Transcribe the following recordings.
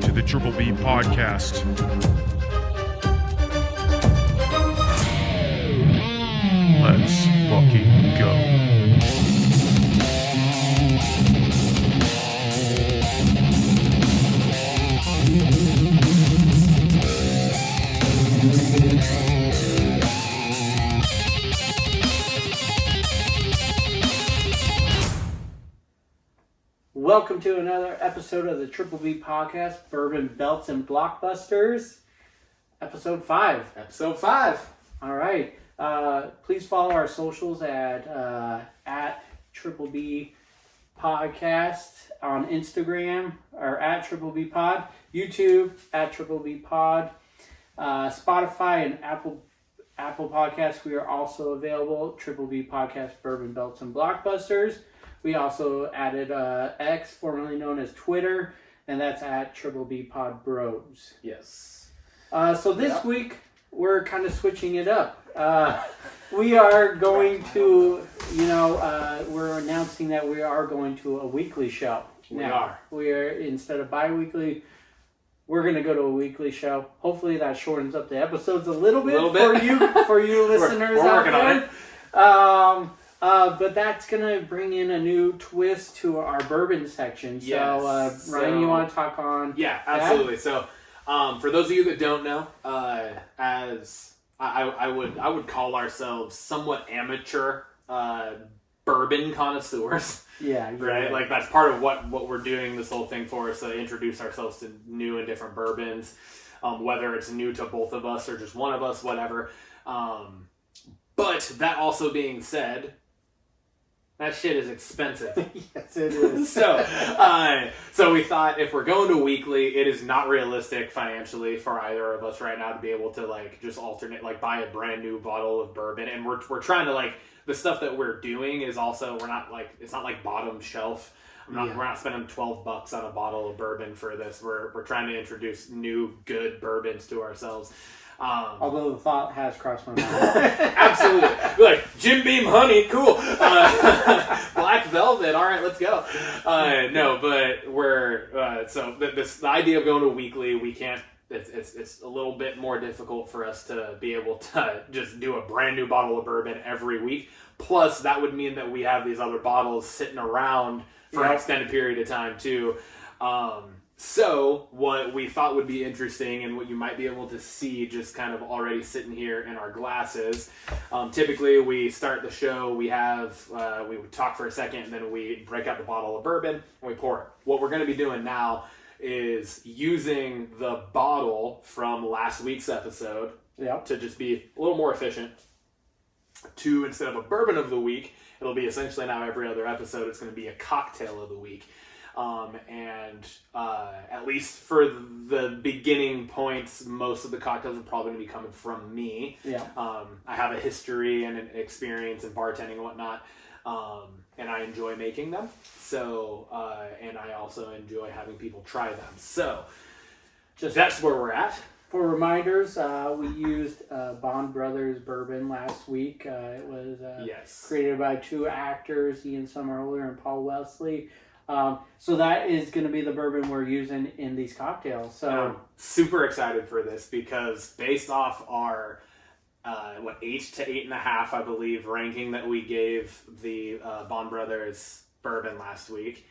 to the Triple B podcast. Let's fucking go. Welcome to another episode of the Triple B podcast, Bourbon, Belts, and Blockbusters, episode 5. Episode 5. All right. Please follow our socials at Triple B Podcast on Instagram, or at Triple B Pod, YouTube at Triple B Pod, Spotify and Apple Podcasts. We are also available. Triple B Podcast, Bourbon, Belts, and Blockbusters. We also added X, formerly known as Twitter, and that's at Triple B Pod Bros. Yes. So this week, we're kind of switching it up. We are going to, we're announcing that we are going to a weekly show. We are, instead of bi-weekly, we're going to go to a weekly show. Hopefully that shortens up the episodes a little bit. For you listeners we're out working there. on it. But that's going to bring in a new twist to our bourbon section. Yes. So, Ryan, you want to talk on Yeah, absolutely. that? So, for those of you that don't know, as I would call ourselves somewhat amateur bourbon connoisseurs. Yeah. Right? Like, that's part of what we're doing this whole thing for, is to introduce ourselves to new and different bourbons, whether it's new to both of us or just one of us, whatever. But that also being said, that shit is expensive. Yes, it is. So we thought if we're going to weekly, it is not realistic financially for either of us right now to be able to just alternate, buy a brand new bottle of bourbon. And we're trying to the stuff that we're doing is also, we're not it's not bottom shelf. We're not spending $12 on a bottle of bourbon for this. We're trying to introduce new good bourbons to ourselves. Although the thought has crossed my mind. Absolutely. Jim Beam honey, cool. Black velvet, all right, let's go. No, but we're the idea of going to weekly, we can't. It's a little bit more difficult for us to be able to just do a brand new bottle of bourbon every week. Plus, that would mean that we have these other bottles sitting around for an extended period of time too. So what we thought would be interesting, and what you might be able to see just kind of already sitting here in our glasses, typically we start the show, we would talk for a second, and then we break out the bottle of bourbon and we pour it. What we're going to be doing now is using the bottle from last week's episode to just be a little more efficient. Instead of a bourbon of the week, it'll be essentially now every other episode, it's going to be a cocktail of the week. At least for the beginning points, most of the cocktails are probably going to be coming from me. Yeah. I have a history and an experience in bartending and whatnot, and I enjoy making them. So, and I also enjoy having people try them. So, that's where we're at. For reminders, we used Bond Brothers bourbon last week. It was created by two actors, Ian Somerhalder and Paul Wesley. So that is going to be the bourbon we're using in these cocktails. So I'm super excited for this because based off our 8 to 8.5, I believe, ranking that we gave the Bond Brothers bourbon last week,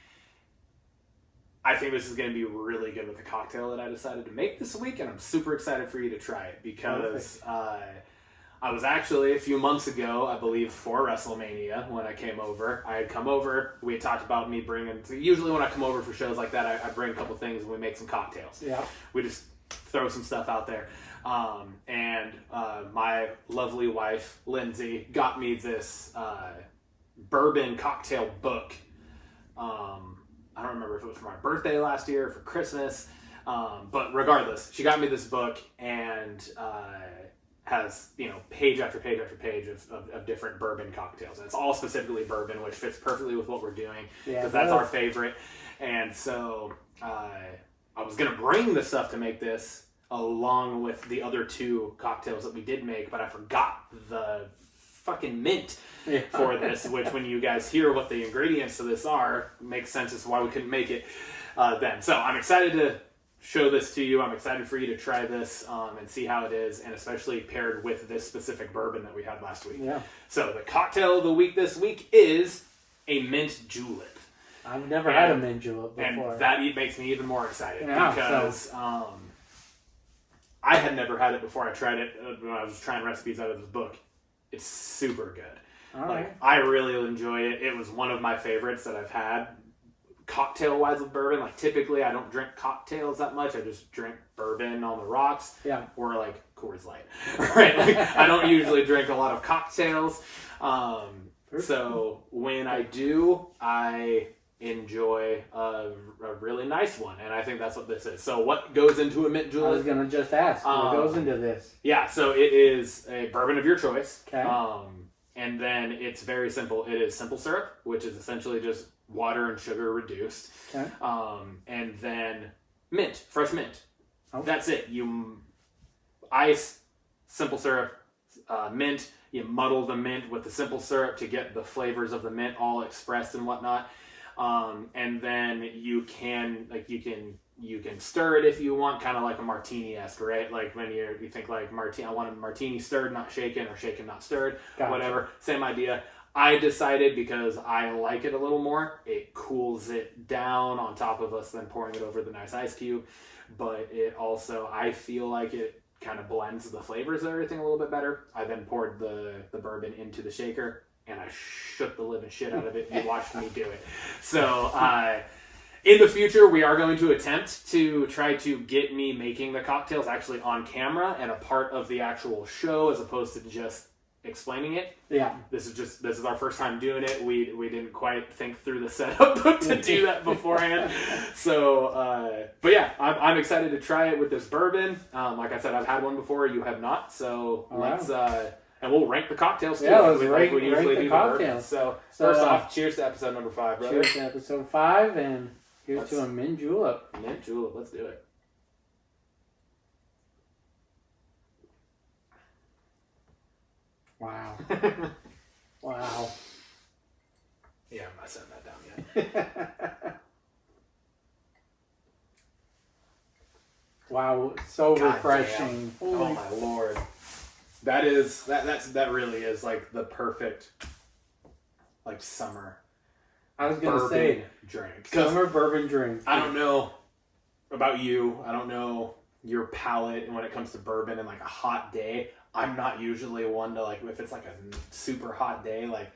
I think this is going to be really good with the cocktail that I decided to make this week, and I'm super excited for you to try it because I was actually, a few months ago, I believe, for WrestleMania, when I came over. I had come over, we had talked about me bringing, usually when I come over for shows like that, I bring a couple things and we make some cocktails. Yeah. We just throw some stuff out there. And my lovely wife, Lindsay, got me this bourbon cocktail book. I don't remember if it was for my birthday last year or for Christmas, but regardless, she got me this book, and has, page after page after page of different bourbon cocktails. And it's all specifically bourbon, which fits perfectly with what we're doing, because that's our favorite. And so I was going to bring the stuff to make this along with the other two cocktails that we did make, but I forgot the fucking mint for this, which when you guys hear what the ingredients to this are, makes sense as to why we couldn't make it then. So I'm excited to show this to you. I'm excited for you to try this and see how it is, and especially paired with this specific bourbon that we had last week. Yeah. So the cocktail of the week this week is a mint julep. I've never had a mint julep before. And that makes me even more excited because I had never had it before I tried it when I was trying recipes out of this book. It's super good. All right. I really enjoy it. It was one of my favorites that I've had. Cocktail-wise with bourbon, like typically I don't drink cocktails that much. I just drink bourbon on the rocks. Yeah. Or like Coors Light. Right? Like, I don't usually drink a lot of cocktails. So when I do, I enjoy a really nice one, and I think that's what this is. So what goes into a mint julep? I was gonna just ask what goes into this. Yeah, so it is a bourbon of your choice. Okay. And then it's very simple. It is simple syrup, which is essentially just water and sugar reduced. Okay. And then mint, fresh mint. Okay. That's it. You ice, simple syrup, mint. You muddle the mint with the simple syrup to get the flavors of the mint all expressed and whatnot. And then you can stir it if you want, kind of like a martini-esque, right? Like when you think like martini, I want a martini stirred, not shaken, or shaken, not stirred, Gotcha. Whatever. Same idea. I decided because I like it a little more, it cools it down on top of us then pouring it over the nice ice cube. But it also, I feel like it kind of blends the flavors of everything a little bit better. I then poured the bourbon into the shaker, and I shook the living shit out of it. You watched me do it. So in the future, we are going to attempt to try to get me making the cocktails actually on camera and a part of the actual show as opposed to just explaining it. Yeah. This is our first time doing it. We didn't quite think through the setup to do that beforehand. So, but yeah, I'm excited to try it with this bourbon. Like I said, I've had one before. You have not. So let's and we'll rank the cocktails too. Yeah, let's like we rank usually the do cocktails. So first off, cheers to episode number 5, brother. Cheers to episode 5, and here's to a mint julep. Mint julep. Let's do it. Wow. Wow. Yeah, I'm not setting that down yet. Wow, so God refreshing. Damn. Oh my lord. That really is like the perfect like summer. I was gonna bourbon say drink. summer bourbon drink. I don't know about you. I don't know your palate when it comes to bourbon and like a hot day. I'm not usually one to like if it's like a super hot day, like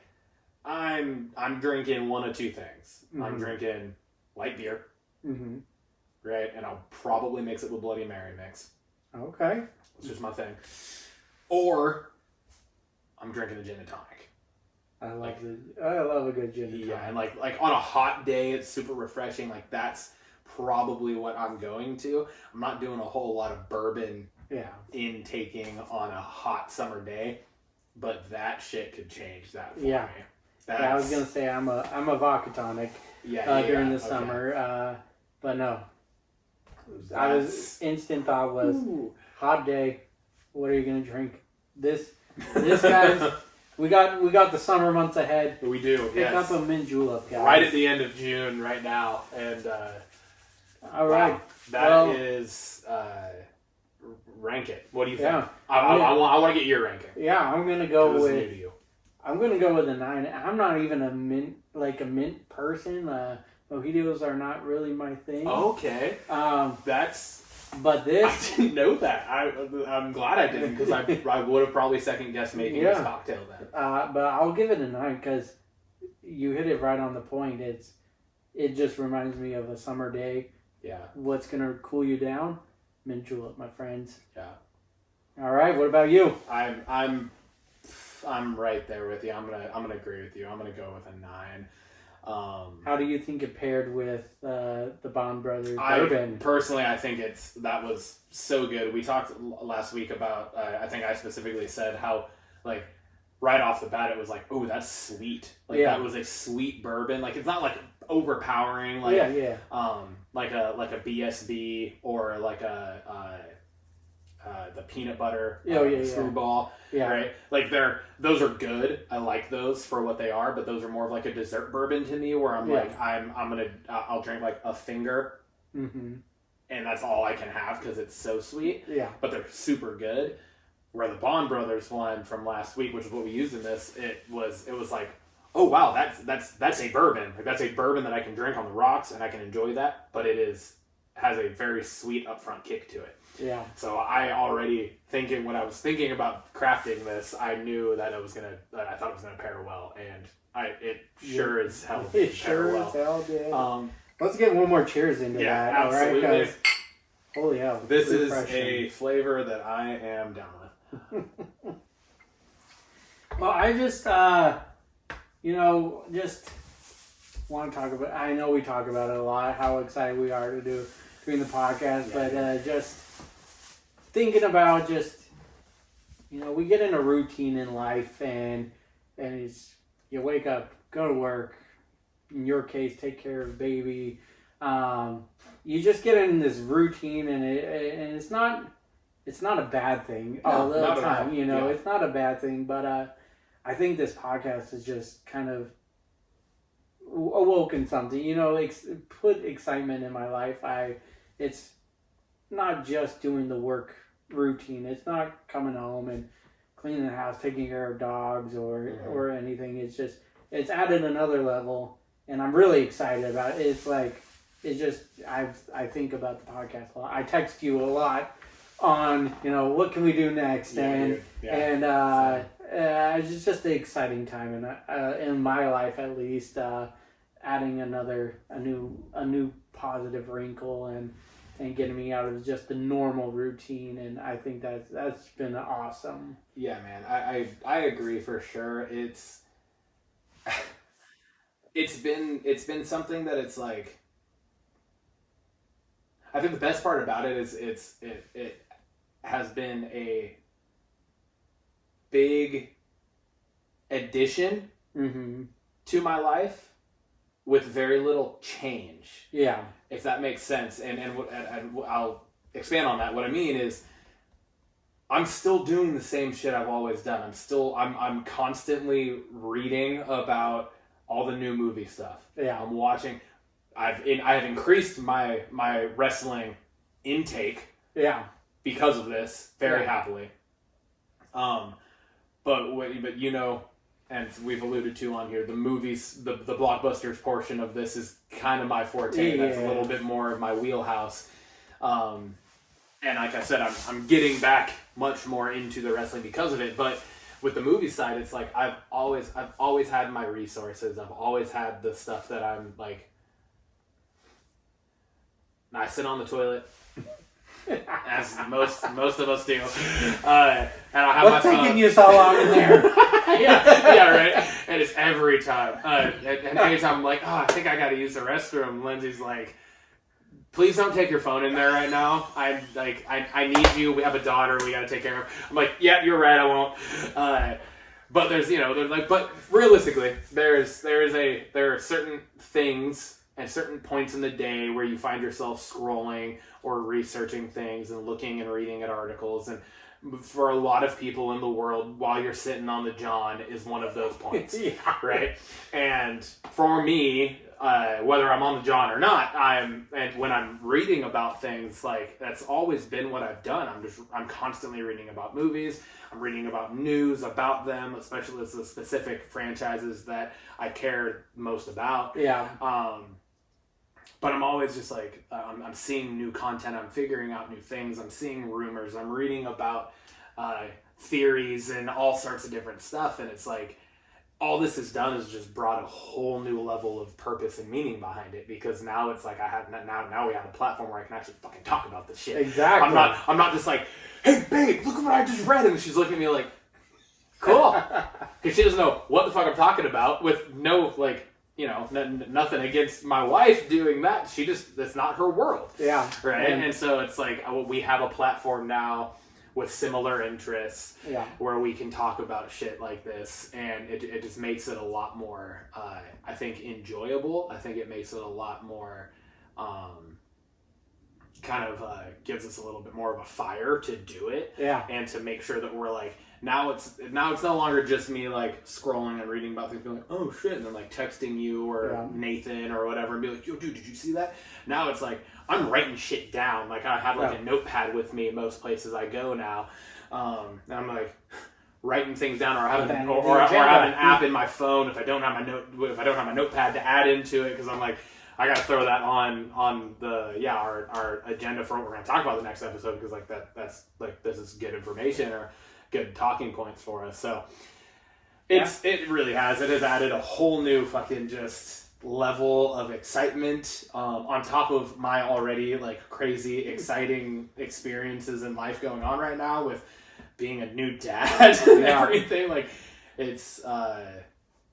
I'm drinking one of two things. Mm-hmm. I'm drinking light beer. Mm-hmm. Right? And I'll probably mix it with Bloody Mary mix. Okay. It's just my thing. Or I'm drinking a gin and tonic. I love a good gin and tonic. Yeah, and like on a hot day, it's super refreshing. Like that's probably what I'm going to. I'm not doing a whole lot of bourbon intaking on a hot summer day, but that shit could change that for me. Yeah, I was gonna say I'm a vodka tonic during the summer, but no. I was instant thought was hot day. What are you gonna drink? This guys. We got the summer months ahead. We do. Pick up a mint julep, guys. Right at the end of June, right now, and all right. Wow. That is rank it. What do you think? Yeah. I want to get your ranking. Yeah, I'm gonna go New with. to you. I'm gonna go with a 9. I'm not even a mint person. Mojitos are not really my thing. Okay. But this. I didn't know that. I'm glad I didn't because I would have probably second guessed making this cocktail then. But I'll give it a 9 because you hit it right on the point. It just reminds me of a summer day. Yeah. What's gonna cool you down? Mint julep, my friends. Yeah. All right. What about you? I'm right there with you. I'm gonna agree with you. I'm gonna go with a 9. How do you think it paired with the Bond Brothers bourbon? Personally, I think that was so good. We talked last week about. I think I specifically said how like right off the bat it was like, oh, that's sweet. Like that was a sweet bourbon. Like it's not like overpowering. Like like a BSB or like the peanut butter screwball. Yeah. Right? Like those are good. I like those for what they are, but those are more of like a dessert bourbon to me where I'm like I'll drink like a finger and that's all I can have because it's so sweet. Yeah. But they're super good. Where the Bond Brothers one from last week, which is what we used in this, it was like, oh wow, that's a bourbon. Like that's a bourbon that I can drink on the rocks and I can enjoy that, but has a very sweet upfront kick to it. Yeah. So I already when I was thinking about crafting this, I knew that I thought it was gonna pair well, and it sure as hell did. It sure as hell did. Let's get one more cheers into that. Absolutely. All right, holy hell. This is a flavor that I am down with. Well, I just, just want to talk about, I know we talk about it a lot, how excited we are to doing the podcast, but just thinking about we get in a routine in life and it's, you wake up, go to work, in your case, take care of baby. You just get in this routine and it's not a bad thing all the time, it's not a bad thing, but I think this podcast has just kind of awoken something, put excitement in my life. It's not just doing the work routine. It's not coming home and cleaning the house, taking care of dogs or anything. It's added another level, and I'm really excited about it. I think about the podcast a lot. I text you a lot on, what can we do next? It's just an exciting time in my life, at least, adding a new positive wrinkle and getting me out of just the normal routine. And I think that's been awesome. Yeah, man, I agree for sure. It's been something that it's like, I think the best part about it is it has been a big addition to my life with very little change. Yeah. If that makes sense. And I'll expand on that. What I mean is I'm still doing the same shit I've always done. I'm constantly reading about all the new movie stuff. Yeah. I'm watching. I have increased my wrestling intake. Yeah. Because of this, very happily. But and we've alluded to on here, the movies, the blockbusters portion of this is kind of my forte. That's a little bit more of my wheelhouse. And like I said, I'm getting back much more into the wrestling because of it. But with the movie side, it's like I've always had my resources. I've always had the stuff that I'm like. I sit on the toilet, as most of us do, and I have What's my phone. taking you so long in there? yeah, right. And it's every time. And anytime I'm like, I think I got to use the restroom. Lindsay's like, please don't take your phone in there right now. I need you. We have a daughter. We got to take care of her. I'm like, yeah, you're right. I won't. But but realistically, there are certain things and certain points in the day where you find yourself scrolling or researching things and looking and reading at articles. And for a lot of people in the world, while you're sitting on the john is one of those points, right? And for me, whether I'm on the john or not, and when I'm reading about things, like that's always been what I've done. I'm constantly reading about movies. I'm reading about news about them, especially the specific franchises that I care most about. Yeah. But I'm always just like, I'm seeing new content, I'm figuring out new things, I'm seeing rumors, I'm reading about theories and all sorts of different stuff, and it's like, all this has done is just brought a whole new level of purpose and meaning behind it, because now it's like now we have a platform where I can actually fucking talk about this shit. Exactly. I'm not just like, hey babe, look at what I just read, and she's looking at me like, cool, because she doesn't know what the fuck I'm talking about, with no like, nothing against my wife doing that. That's not her world. Yeah. Right. And so it's like, we have a platform now with similar interests where we can talk about shit like this. And it just makes it a lot more, I think, enjoyable. I think it makes it a lot more, gives us a little bit more of a fire to do it. Yeah. And to make sure that we're like now it's no longer just me like scrolling and reading about things, being like, oh shit, and then like texting you or Nathan or whatever and be like, yo dude, did you see that? Now it's like I'm writing shit down. Like I have like a notepad with me most places I go now. And I'm like writing things down, or I have an app in my phone if I don't have my notepad to add into it, because I'm like, I gotta throw that on the our agenda for what we're gonna talk about the next episode, because like that's like, this is good information or good talking points for us. So it really has added a whole new fucking just level of excitement on top of my already like crazy exciting experiences in life going on right now with being a new dad and everything. Like it's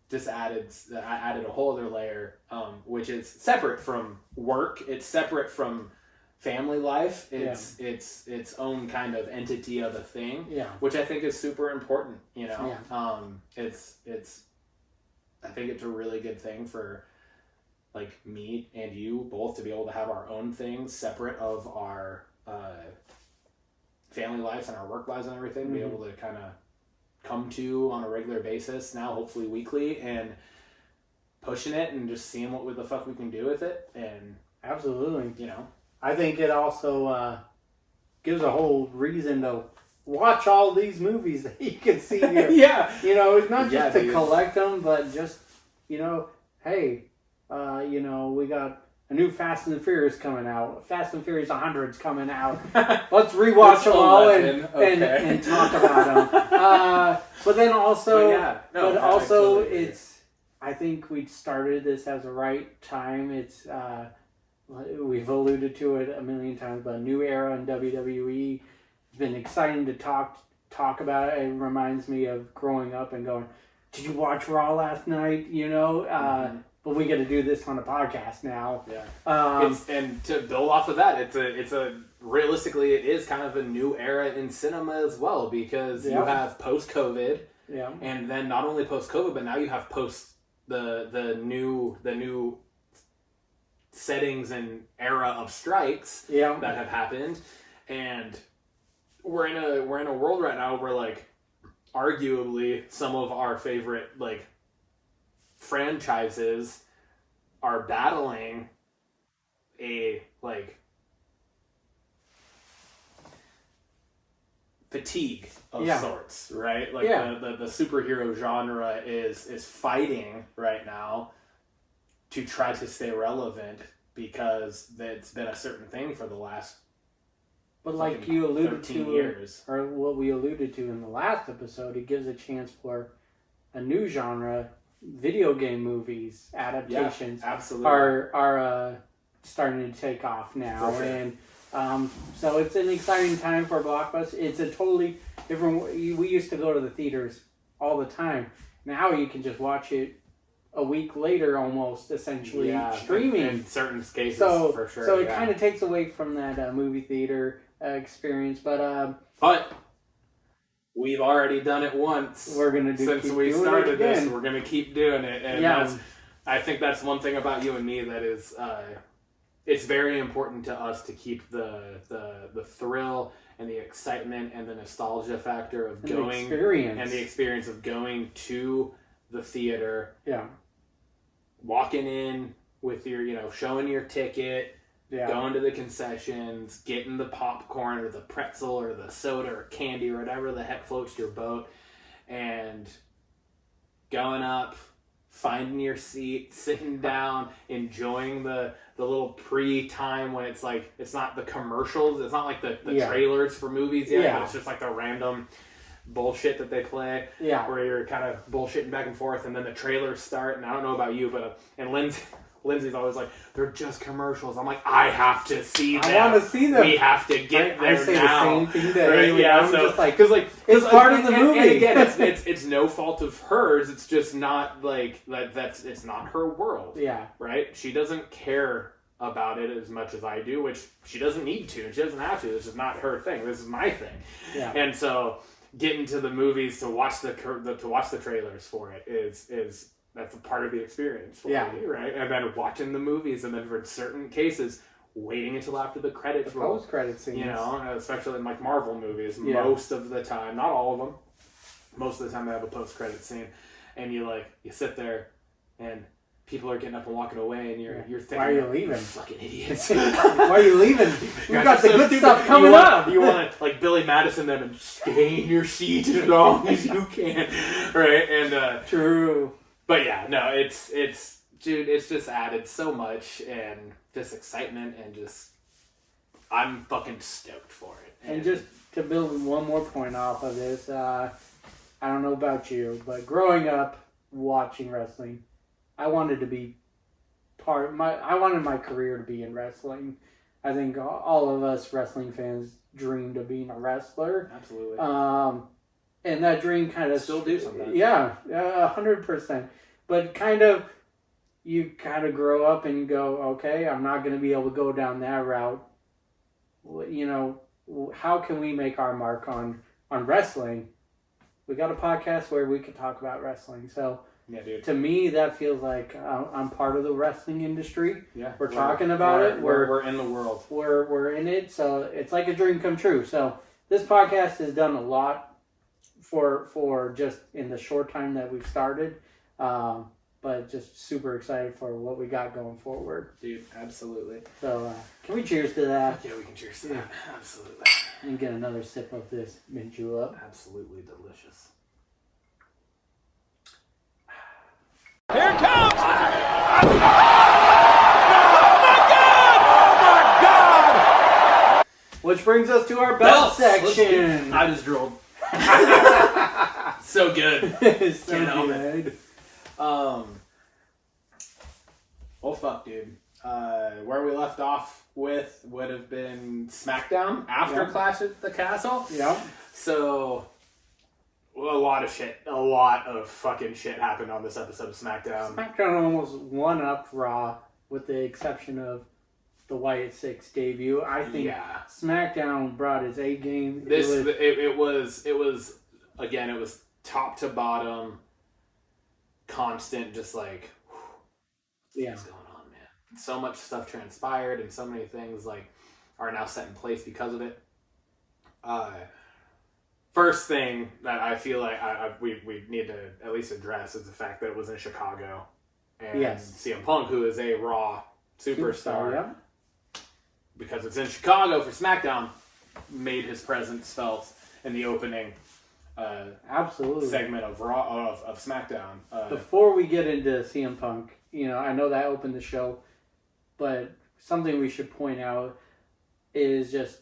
just added a whole other layer, which is separate from work. It's separate from family life. It's its own kind of entity of a thing, which I think is super important, you know. It's I think it's a really good thing for like me and you both to be able to have our own things separate of our family lives and our work lives and everything, be able to kind of come to on a regular basis now, hopefully weekly, and pushing it and just seeing what the fuck we can do with it. And absolutely, you know, I think it also gives a whole reason to watch all these movies that you can see here. You know, it's not just to collect them, but just, you know, hey, you know, we got a new Fast and the Furious coming out. Fast and Furious 100's coming out. Let's rewatch them all and talk about them. But then also, it's, I think we started this as a right time. It's, we've alluded to it a million times, but a new era in WWE. It's been exciting to talk about it. It reminds me of growing up and going, did you watch Raw last night? You know, but we get to do this on a podcast now. And to build off of that, it's a realistically, it is kind of a new era in cinema as well, because you have post-COVID, and then not only post-COVID, but now you have post the new settings and era of strikes that have happened, and we're in a world right now where like arguably some of our favorite like franchises are battling a like fatigue of sorts, right? Like the superhero genre is fighting right now to try to stay relevant, because it's been a certain thing for the last, but like you alluded to, years. Or what we alluded to in the last episode, it gives a chance for a new genre. Video game movies adaptations are starting to take off now, and so it's an exciting time for Blockbusters. It's a totally different. We used to go to the theaters all the time. Now you can just watch it a week later, almost essentially streaming in certain cases. For sure. So it kind of takes away from that movie theater experience, but we've already done it once. We're gonna since we started this. We're gonna keep doing it, and I think that's one thing about you and me that is, it's very important to us to keep the thrill and the excitement and the nostalgia factor of going and the experience of going to the theater. Walking in with your, showing your ticket. Going to the concessions, getting the popcorn or the pretzel or the soda or candy or whatever the heck floats your boat, and going up, finding your seat, sitting down, enjoying the little pre-time when it's like, it's not the commercials, it's not like the trailers for movies yet, but it's just like the random bullshit that they play, where you're kind of bullshitting back and forth, and then the trailers start, and I don't know about you, but and Lindsay's always like, they're just commercials. I'm like, I have to see them. I want to see them. We have to get there now. I say the same thing to Haley. I'm just like, because it's part of the movie. And again, it's no fault of hers. It's just not like it's not her world. Right. She doesn't care about it as much as I do, which she doesn't need to. She doesn't have to. This is not her thing. This is my thing. And so getting to the movies to watch the trailers for it is. That's a part of the experience for me, right? And then watching the movies, and then for certain cases, waiting until after the credits roll. Post-credit scenes. Especially in like Marvel movies, most of the time. Not all of them. most of the time they have a post-credit scene, and you sit there, and people are getting up and walking away, and you're thinking, why are you leaving? Fucking idiots. Why are you leaving? We've got the good stuff coming up. You want to, like, Billy Madison them and stay in your seat as long as you can. Right? And, true. But yeah, no, it's dude, it's just added so much, and just excitement, and just, I'm fucking stoked for it. And just to build one more point off of this, I don't know about you, but growing up watching wrestling, I wanted to be I wanted my career to be in wrestling. I think all of us wrestling fans dreamed of being a wrestler. Absolutely. And that dream kind of still do sometimes. Yeah, 100%. But you kind of grow up and you go, okay, I'm not going to be able to go down that route. You know, how can we make our mark on wrestling? We got a podcast where we could talk about wrestling. So yeah, dude. To me, that feels like I'm part of the wrestling industry. Yeah, we're talking about it. We're in the world. We're in it. So it's like a dream come true. So this podcast has done a lot for just in the short time that we've started. But just super excited for what we got going forward. Dude, absolutely. So can we cheers to that? Yeah, we can cheers to that. Absolutely. And get another sip of this mint julep. Absolutely delicious. Here it comes! Oh my God! Which brings us to our belt section. I just drooled. So good. So good. Well, fuck, dude. Where we left off with would have been SmackDown after Clash at the Castle. Yeah. So, a lot of fucking shit happened on this episode of SmackDown. SmackDown almost won up Raw, with the exception of the Wyatt Six debut. I think SmackDown brought its A game. It was top to bottom, constant, just like, what's going on, man? So much stuff transpired, and so many things like are now set in place because of it. First thing that I feel like we need to at least address is the fact that it was in Chicago, and CM Punk, who is a Raw superstar, because it's in Chicago for SmackDown, made his presence felt in the opening segment of Raw of SmackDown. Before we get into CM Punk, I know that opened the show, but something we should point out is just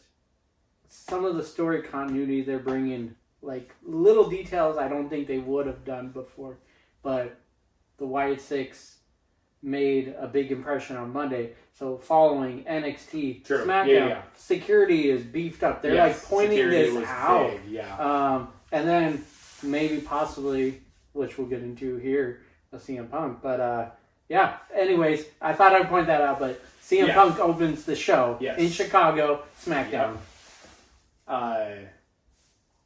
some of the story continuity they're bringing, like little details I don't think they would have done before. But the Wyatt Six made a big impression on Monday. So following NXT, SmackDown, security is beefed up. They're like pointing this out. Big, and then maybe possibly, which we'll get into here, a CM Punk. But anyways, I thought I'd point that out. But CM Punk opens the show in Chicago, SmackDown.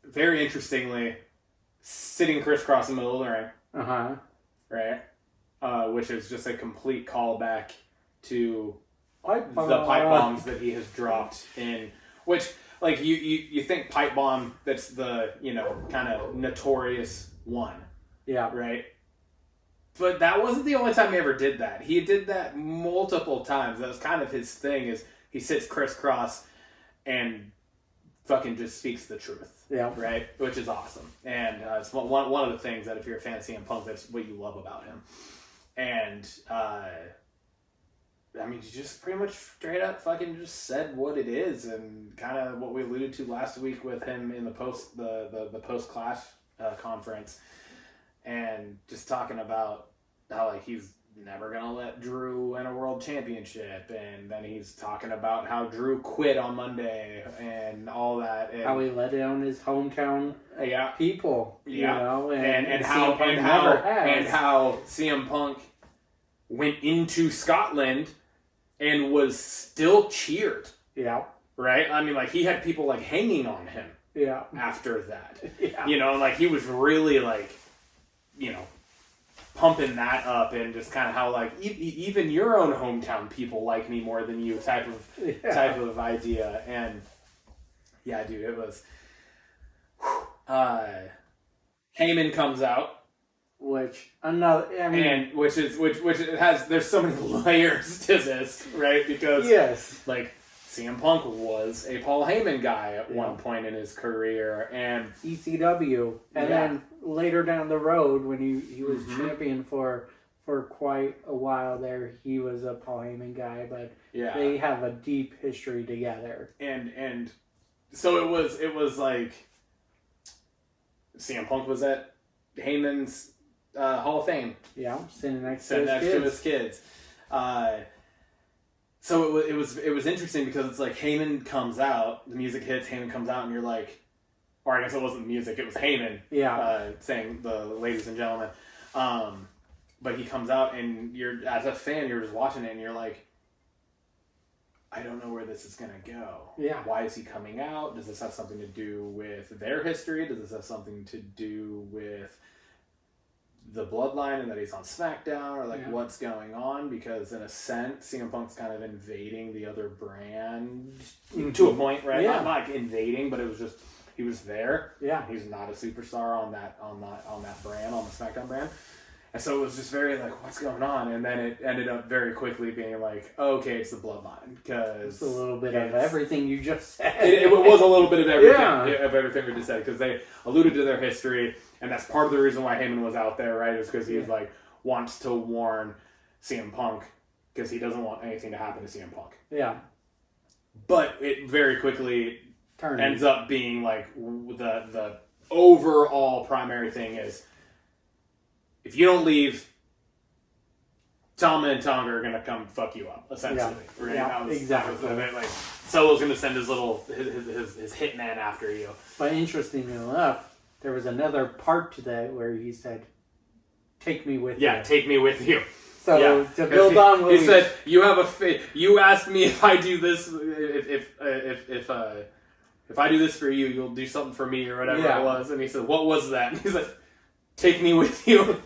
Very interestingly, sitting crisscross in the middle of the ring. Right? Which is just a complete callback to the pipe bombs that he has dropped in. Which, like, you think pipe bomb, that's the, kind of notorious one. Yeah. Right? But that wasn't the only time he ever did that. He did that multiple times. That was kind of his thing, is he sits crisscross and fucking just speaks the truth. Yeah. Right? Which is awesome. And it's one of the things that if you're a fan of CM Punk, that's what you love about him. And, he just pretty much straight up fucking just said what it is, and kind of what we alluded to last week with him in the post-Clash conference, and just talking about how, like, he's never gonna let Drew win a world championship, and then he's talking about how Drew quit on Monday and all that, and how he let down his hometown people, and how CM Punk went into Scotland and was still cheered. Yeah. Right? I mean, like, he had people, like, hanging on him. Yeah. After that. Yeah. Like, he was really, like, pumping that up, and just kind of how, like, even your own hometown people like me more than you type of idea. And yeah, dude, it was Heyman comes out. Which There's so many layers to this, right? Because yes, like CM Punk was a Paul Heyman guy at one point in his career, and ECW, and then later down the road when he was champion for quite a while there, he was a Paul Heyman guy, but they have a deep history together, and so it was like CM Punk was at Heyman's Hall of Fame. Yeah, sitting next to his kids. So it was interesting because it's like Heyman comes out, the music hits, Heyman comes out, and you're like, or I guess it wasn't music, it was Heyman saying the ladies and gentlemen. But he comes out, and you're, as a fan, you're just watching it, and you're like, I don't know where this is going to go. Yeah. Why is he coming out? Does this have something to do with their history? Does this have something to do with the bloodline and that he's on SmackDown? Or like what's going on? Because in a sense, CM Punk's kind of invading the other brand to a point, right? Yeah. Not like invading, but it was just, he was there. Yeah. He's not a superstar on that brand, on the SmackDown brand. And so it was just very like, what's going on? And then it ended up very quickly being like, okay, it's the bloodline. Because it's a little bit of everything you just said. It was a little bit of everything, of everything we just said. Because they alluded to their history. And that's part of the reason why Heyman was out there, right? Is because he was like, wants to warn CM Punk. Because he doesn't want anything to happen to CM Punk. Yeah. But it very quickly ends up being like, the overall primary thing is, if you don't leave, Tama and Tonga are gonna come fuck you up, essentially. Yeah, right? Exactly. Like Solo's gonna send his hitman after you. But interestingly enough, there was another part to that where he said, "Take me with you." Yeah, take me with you. So to build on what he said, "You have you asked me if I do this, if I do this for you, you'll do something for me or whatever it was." And he said, "What was that?" And he's like, "Take me with you."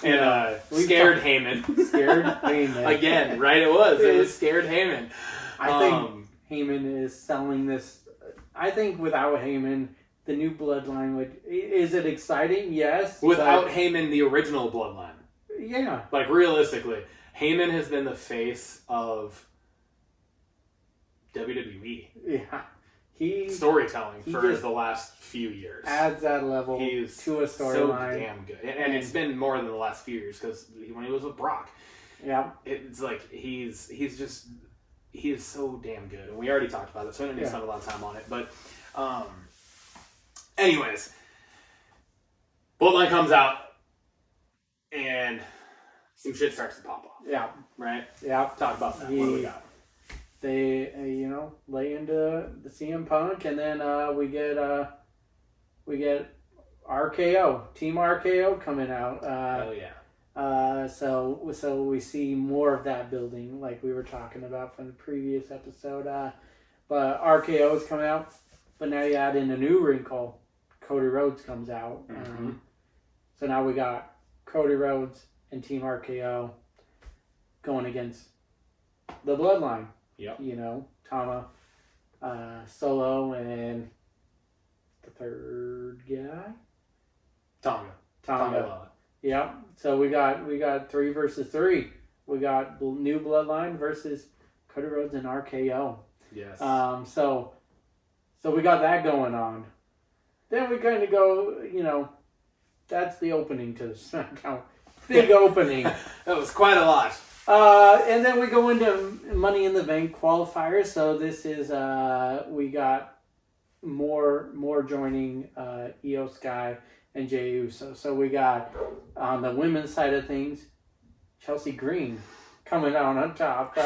And scared Heyman. Scared Heyman. Again, right? It was scared Heyman. I think Heyman is selling this. I think without Heyman, the new bloodline would... Is it exciting? Yes. Without Heyman, the original bloodline. Yeah. Like, realistically, Heyman has been the face of WWE. Yeah. Storytelling for the last few years. Adds that level to a storyline. So damn good. And it's been more than the last few years, because when he was with Brock, it's like he is so damn good. And we already talked about it, so I don't need to spend a lot of time on it. But anyways, Bloodline comes out, and some shit starts to pop off. Yeah. Right? Yeah. Talk about that. What do we got? They, lay into the CM Punk, and then we get RKO, Team RKO coming out. Hell yeah. So we see more of that building, like we were talking about from the previous episode. But RKO is coming out, but now you add in a new wrinkle. Cody Rhodes comes out. Mm-hmm. So now we got Cody Rhodes and Team RKO going against the Bloodline. Yep. Tama, Solo, and the third guy? Tonga. Yep. So we got 3 versus 3. We got New Bloodline versus Cody Rhodes and RKO. Yes. So we got that going on. Then we kind of go, that's the opening to the SmackDown. Big opening. That was quite a lot. And then we go into Money in the Bank qualifiers. So this is we got more joining Io Sky and Jey Uso. So we got on the women's side of things, Chelsea Green coming out on top.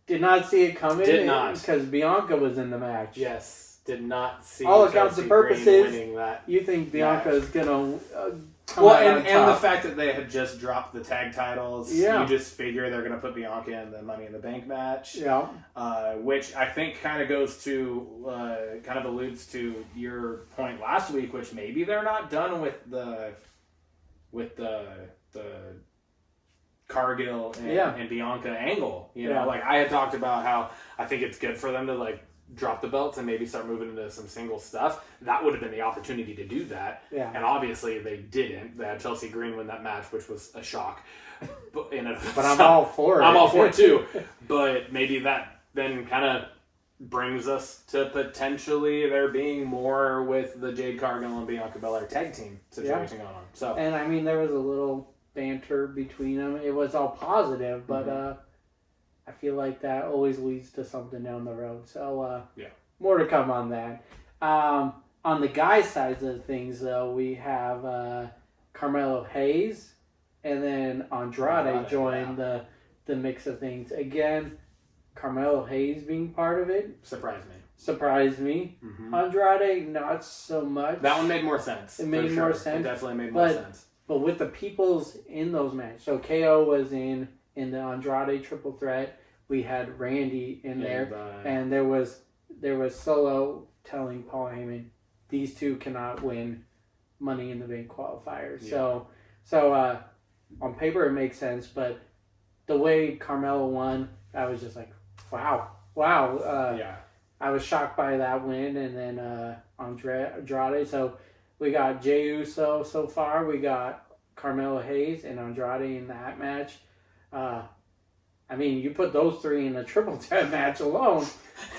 Did not see it coming. Did not, because Bianca was in the match. Yes, did not see. All accounts and purposes, winning that. You think Bianca is gonna? And the fact that they had just dropped the tag titles, you just figure they're going to put Bianca in the Money in the Bank match. Yeah. Which I think kind of goes to, kind of alludes to your point last week, which maybe they're not done with the Cargill and Bianca angle. Like I had talked about how I think it's good for them to drop the belts and maybe start moving into some single stuff, that would have been the opportunity to do that. Yeah. And obviously they didn't. They had Chelsea Green win that match, which was a shock. But I'm all for it. I'm all for it too. But maybe that then kind of brings us to potentially there being more with the Jade Cargill and Bianca Belair tag team situation going on. So, and I mean, there was a little banter between them. It was all positive, but I feel like that always leads to something down the road. So, more to come on that. On the guys' side of things, though, we have Carmelo Hayes, and then Andrade joined the mix of things. Again, Carmelo Hayes being part of it surprised me. Mm-hmm. Andrade, not so much. That one made more sense. It made more sense. It definitely made more sense. But with the peoples in those matches, so KO was in the Andrade triple threat. We had Randy in there, and there was Solo telling Paul Heyman, these two cannot win Money in the Bank qualifiers. Yeah. So on paper it makes sense, but the way Carmelo won, I was just like, wow. I was shocked by that win, and then Andrade. So we got Jey Uso so far. We got Carmelo Hayes and Andrade in that match. I mean, you put those three in a triple threat match alone,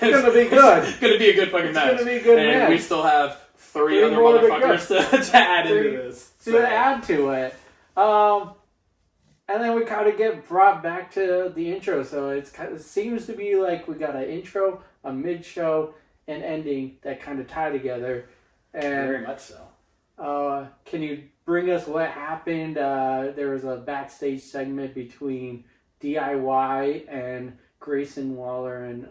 it's going to be good. It's going to be a good fucking match. It's going to be a good match. And we still have three other motherfuckers to add into this. To add to it. And then we kind of get brought back to the intro. So it seems to be like we got an intro, a mid-show, and ending that kind of tie together. And very much so. Can you bring us what happened? There was a backstage segment between DIY and Grayson Waller and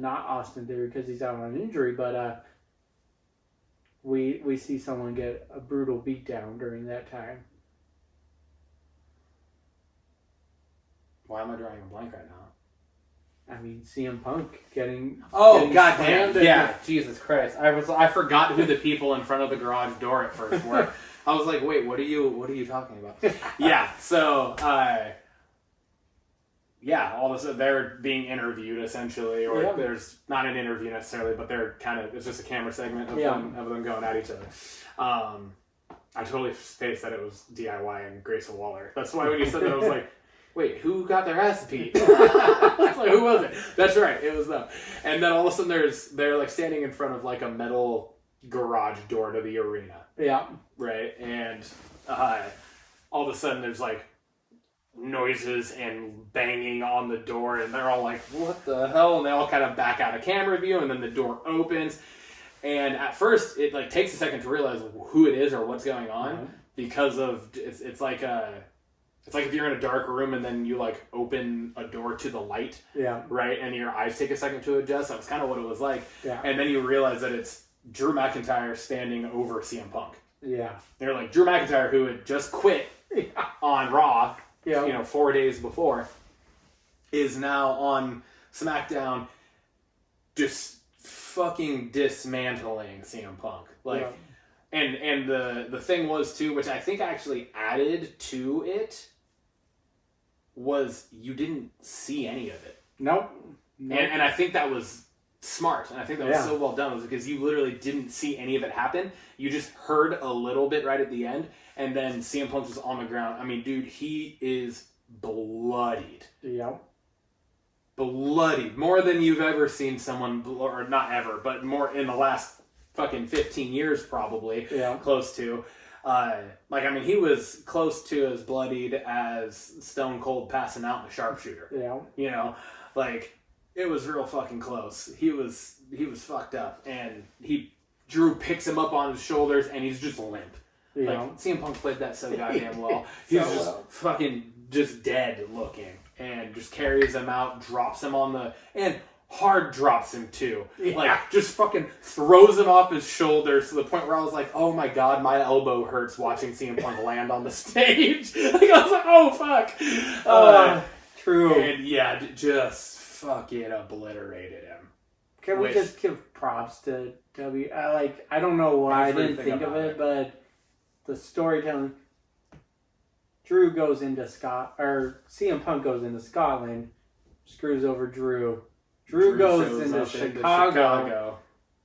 not Austin Theory because he's out on injury, but we see someone get a brutal beatdown during that time. Why am I drawing a blank right now? I mean, CM Punk getting goddamn, yeah, Jesus Christ! I forgot who the people in front of the garage door at first were. I was like, wait, what are you talking about? Yeah, so all of a sudden they're being interviewed essentially, or there's not an interview necessarily, but they're it's just a camera segment of them going at each other. I totally spaced that it was DIY and Grayson Waller. That's why when you said that, I was like, wait, who got their ass beat? Like, who was it? That's right, it was them. And then all of a sudden they're like standing in front of like a metal garage door to the arena. Yeah. Right? And all of a sudden there's like noises and banging on the door, and they're all like, what the hell? And they all kind of back out of camera view, and then the door opens. And at first it like takes a second to realize who it is or what's going on, because of it's like if you're in a dark room and then you like open a door to the light, right, and your eyes take a second to adjust. That's kind of what it was like. And then you realize that it's Drew McIntyre standing over CM Punk. They're like, Drew McIntyre, who had just quit on Raw 4 days before, is now on SmackDown just fucking dismantling CM Punk. Like, and the thing was too, which I think actually added to it, was you didn't see any of it. Nope. And I think that was smart, and I think that was so well done, was because you literally didn't see any of it happen. You just heard a little bit right at the end, and then CM Punk was on the ground. I mean, dude, he is bloodied. Bloodied. More than you've ever seen someone, or not ever, but more in the last fucking 15 years probably, close to. Like, I mean, he was close to as bloodied as Stone Cold passing out in the sharpshooter. You know, like, it was real fucking close. He was fucked up, and Drew picks him up on his shoulders, and he's just limp. Like, CM Punk played that so goddamn well. He's fucking just dead looking, and just carries him out, drops him and hard drops him too. Like, just fucking throws him off his shoulders to the point where I was like, oh my god, my elbow hurts watching CM Punk land on the stage. Like, I was like, oh fuck. True. And just fucking obliterated him. Can we just give props to W? I don't know why I didn't think of it, but the storytelling. Drew goes into CM Punk goes into Scotland, screws over Drew, Drew goes shows into up Chicago.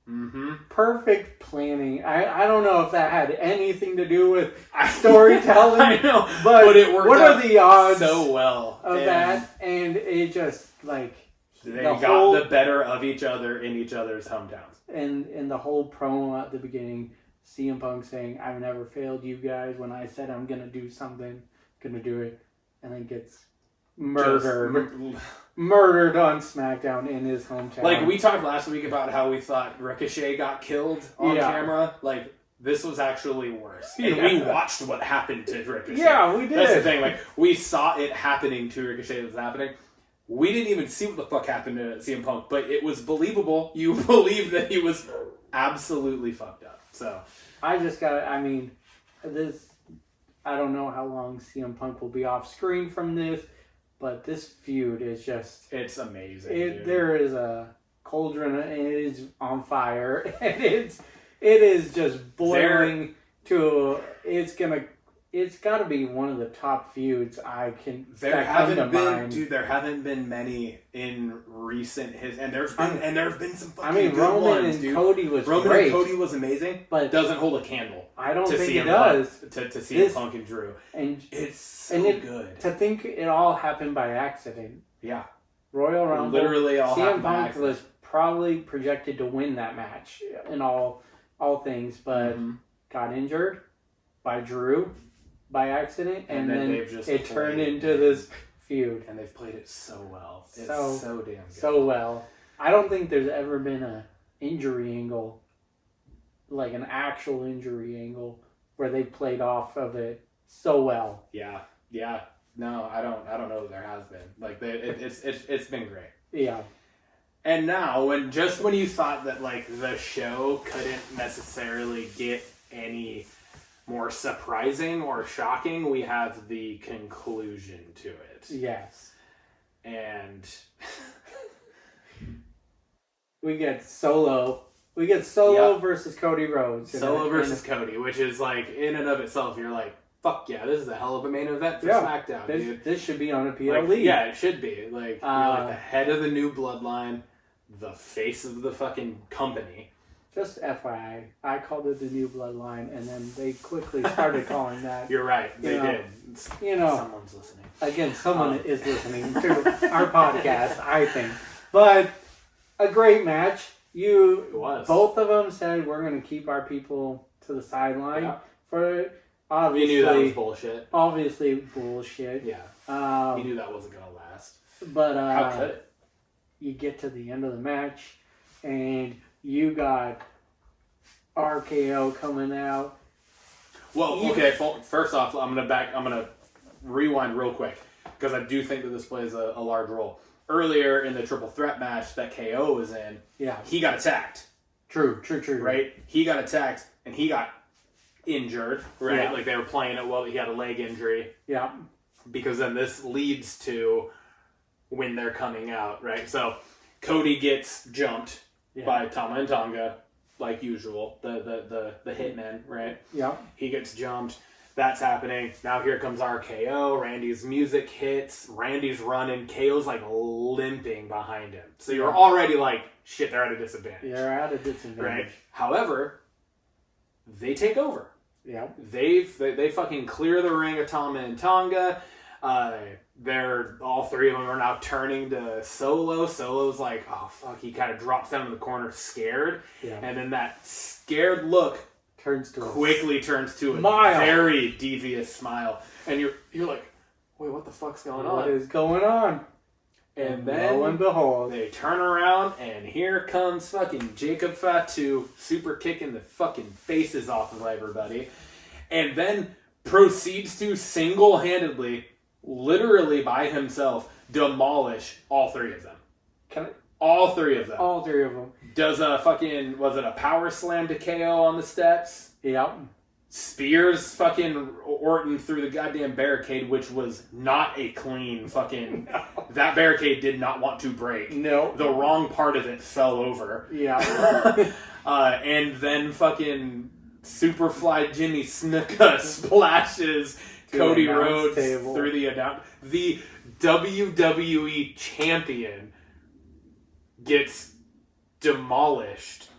Mm-hmm. Perfect planning. I don't know if that had anything to do with storytelling. I know, but it worked what out are the odds so well of that? And it just like they got the better of each other in each other's hometowns. And the whole promo at the beginning, CM Punk saying, "I've never failed you guys. When I said I'm gonna do something, gonna do it," and then gets murdered on SmackDown in his hometown. Like, we talked last week about how we thought Ricochet got killed on camera. Like, this was actually worse. And we watched what happened to Ricochet. Yeah, we did. That's the thing. Like, we saw it happening to Ricochet. It was happening. We didn't even see what the fuck happened to CM Punk, but it was believable. You believe that he was absolutely fucked up. So, I don't know how long CM Punk will be off screen from this. But this feud is just... It's amazing, There is a cauldron, and it is on fire. And it is just boiling to... It's got to be one of the top feuds I can... There haven't been many in recent and there have been some fucking good Roman ones, and dude. Cody was Roman great. and Cody was amazing, but it doesn't hold a candle. I don't think it does. To CM Punk and Drew. And it's so good. To think it all happened by accident. Yeah. Royal Rumble. Literally all happened by accident. CM Punk was probably projected to win that match in all things, but got injured by Drew by accident, and then it turned into this feud. And they've played it so well. It's so damn good. So well. I don't think there's ever been an injury angle, like an actual injury angle, where they played off of it so well. Yeah. No, I don't know that there has been. Like, it's been great. Yeah. And now, when you thought that, like, the show couldn't necessarily get any more surprising or shocking, we have the conclusion to it. Yes. And we get Solo versus Cody Rhodes. Solo versus Cody, which is like, in and of itself, you're like, fuck yeah, this is a hell of a main event for SmackDown, dude. This should be on a PLE. Like, yeah, it should be. Like, you're like the head of the new bloodline, the face of the fucking company. Just FYI, I called it the new bloodline, and then they quickly started calling that. You're right, they did. Someone's listening. Again, someone is listening to our podcast, I think. But a great match. It was. Both of them said we're going to keep our people to the sideline for obviously. You knew that was bullshit. Obviously bullshit. Yeah. You knew that wasn't going to last. But how could it? You get to the end of the match, and you got RKO coming out. Well, okay. First off, I'm gonna rewind real quick because I do think that this plays a large role. Earlier in the triple threat match that KO was in, he got attacked. True. Right? He got attacked and he got injured. Right? Yeah. Like they were playing it well. He had a leg injury. Yeah. Because then this leads to when they're coming out. Right? So Cody gets jumped by Tama and Tonga. Like usual, the hitman, right? Yeah. He gets jumped. That's happening. Now here comes RKO. Randy's music hits. Randy's running. KO's like limping behind him. So you're already like, shit, they're at a disadvantage. You're at a disadvantage. Right? However, they take over. Yeah. They fucking clear the ring of Tama and Tonga. All three of them are now turning to Solo. Solo's like, oh fuck, he kind of drops down in the corner scared. Yeah. And then that scared look quickly turns to a very devious smile. And you're like, wait, what the fuck's going on? What is going on? And then lo and behold, they turn around and here comes fucking Jacob Fatu super kicking the fucking faces off of everybody. And then proceeds to single-handedly, literally by himself, demolish all three of them. All three of them. All three of them. Does a fucking, was it a power slam to KO on the steps? Yep. Spears fucking Orton through the goddamn barricade, which was not a clean fucking... No. That barricade did not want to break. No. The wrong part of it fell over. Yeah. And then fucking Superfly Jimmy Snuka splashes Cody Rhodes through the announce. The WWE champion gets demolished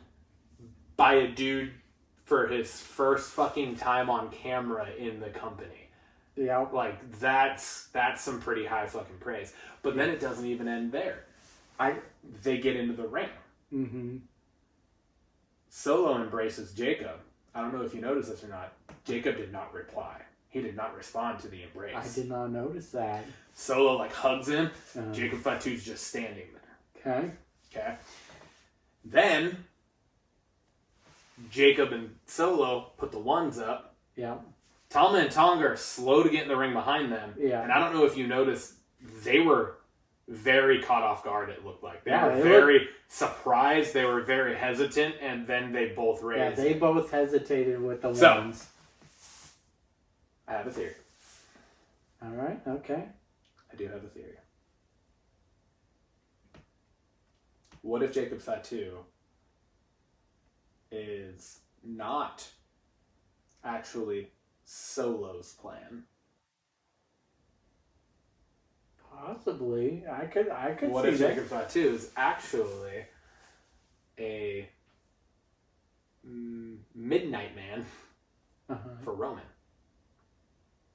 by a dude for his first fucking time on camera in the company. Yeah. Like, that's some pretty high fucking praise. But then it doesn't even end there. They get into the ring. Mm-hmm. Solo embraces Jacob. I don't know if you noticed this or not. Jacob did not reply. He did not respond to the embrace. I did not notice that. Solo, like, hugs him. Jacob Fatu's just standing there. Okay. Then, Jacob and Solo put the ones up. Yeah. Tama and Tonga are slow to get in the ring behind them. Yeah. And I don't know if you noticed, they were very caught off guard, it looked like. They were they very surprised. They were very hesitant. And then they both raised. Yeah, they both hesitated with the ones. I have a theory. All right. Okay. I do have a theory. What if Jacob Fatu is not actually Solo's plan? Possibly. I could What see if that. Jacob Fatu is actually a midnight man for Roman?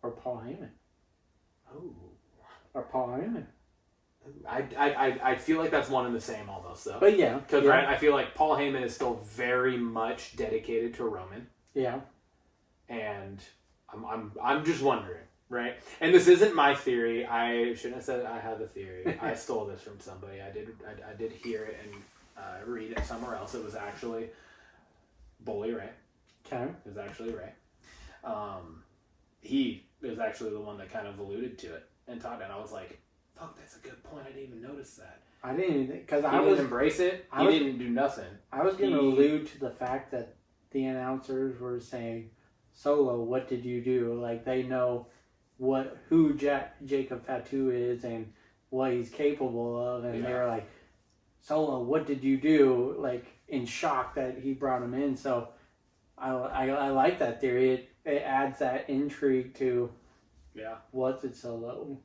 Or Paul Heyman. Oh. Or Paul Heyman. I feel like that's one and the same almost, though. But yeah. Because yeah. right, I feel like Paul Heyman is still very much dedicated to Roman. Yeah. And I'm just wondering, right? And this isn't my theory. I shouldn't have said I have a theory. I stole this from somebody. I did hear it and read it somewhere else. It was actually Bully Ray. Okay. It was actually Ray. He is actually the one that kind of alluded to it and talked, and I was like, fuck, that's a good point. I didn't even notice that. I didn't even because He didn't embrace it. He didn't do nothing. I was going to allude to the fact that the announcers were saying, Solo, what did you do? Like, they know who Jacob Fatu is and what he's capable of, and they were like, Solo, what did you do? Like, in shock that he brought him in. So I like that theory. It adds that intrigue to what's it Solo,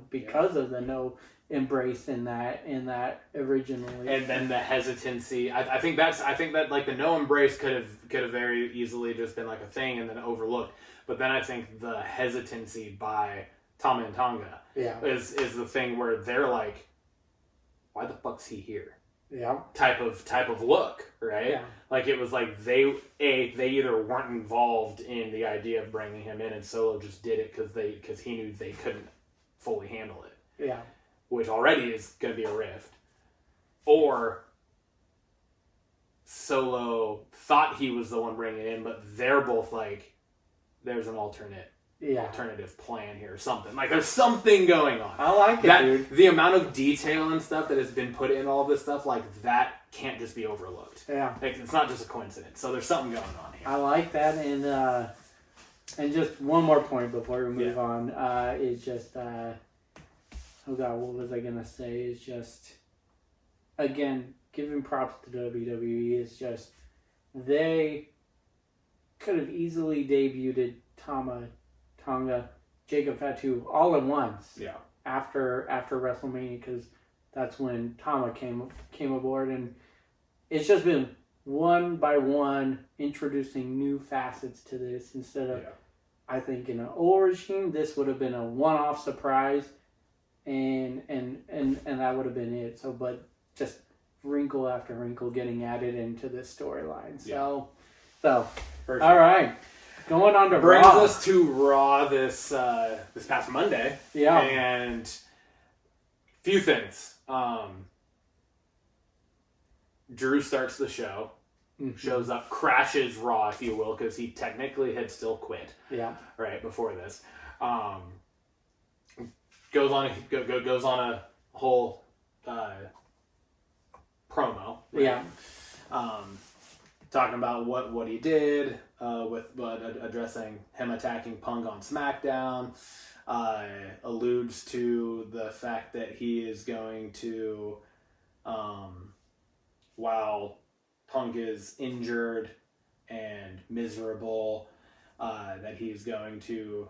because of the no embrace in that originally. And then the hesitancy. I think that like the no embrace could have very easily just been like a thing and then overlooked. But then I think the hesitancy by Tama and Tonga is the thing where they're like, why the fuck's he here? Yeah. Type of look, right? Yeah. Like it was like they either weren't involved in the idea of bringing him in, and Solo just did it because he knew they couldn't fully handle it. Yeah. Which already is going to be a rift. Or Solo thought he was the one bringing it in, but they're both like, there's an alternative plan here or something. Like there's something going on. I like it, dude. The amount of detail and stuff that has been put in all this stuff, like that can't just be overlooked. Yeah. Like, it's not just a coincidence. So there's something going on here. I like that, and just one more point before we move on is just oh god, what was I gonna say? Is just again giving props to WWE. Is just they could have easily debuted Tonga, Jacob Fatu all at once. Yeah. After WrestleMania, because that's when Tama came aboard, and it's just been one by one introducing new facets to this instead of. I think in an old regime, this would have been a one-off surprise, and that would have been it. So, but just wrinkle after wrinkle getting added into this storyline. So all right, going on to brings Raw. us to Raw this past Monday. Yeah, and few things. Drew starts the show. Shows up, crashes Raw, if you will, because he technically had still quit. Yeah. Right before this, goes on a whole promo. Right? Yeah. Talking about what he did with addressing him attacking Punk on SmackDown. Alludes to the fact that he is going to, while Punk is injured and miserable, that he's going to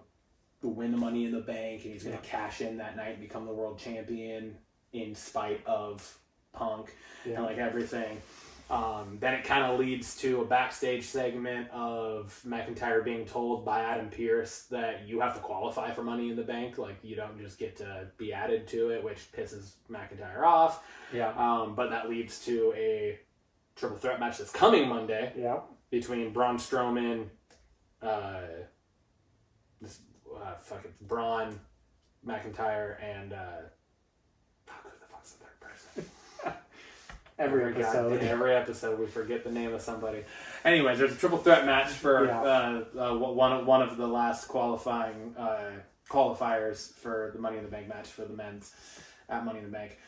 win the Money in the Bank and he's going to cash in that night and become the world champion in spite of Punk and like everything. Then it kind of leads to a backstage segment of McIntyre being told by Adam Pearce that you have to qualify for Money in the Bank. Like, you don't just get to be added to it, which pisses McIntyre off. Yeah. But that leads to a triple threat match that's coming Monday. Yeah. Between Braun Strowman, Braun, McIntyre, and who the fuck's the third person? Every episode we forget the name of somebody. Anyways, there's a triple threat match for one of the last qualifying qualifiers for the Money in the Bank match for the men's at Money in the Bank.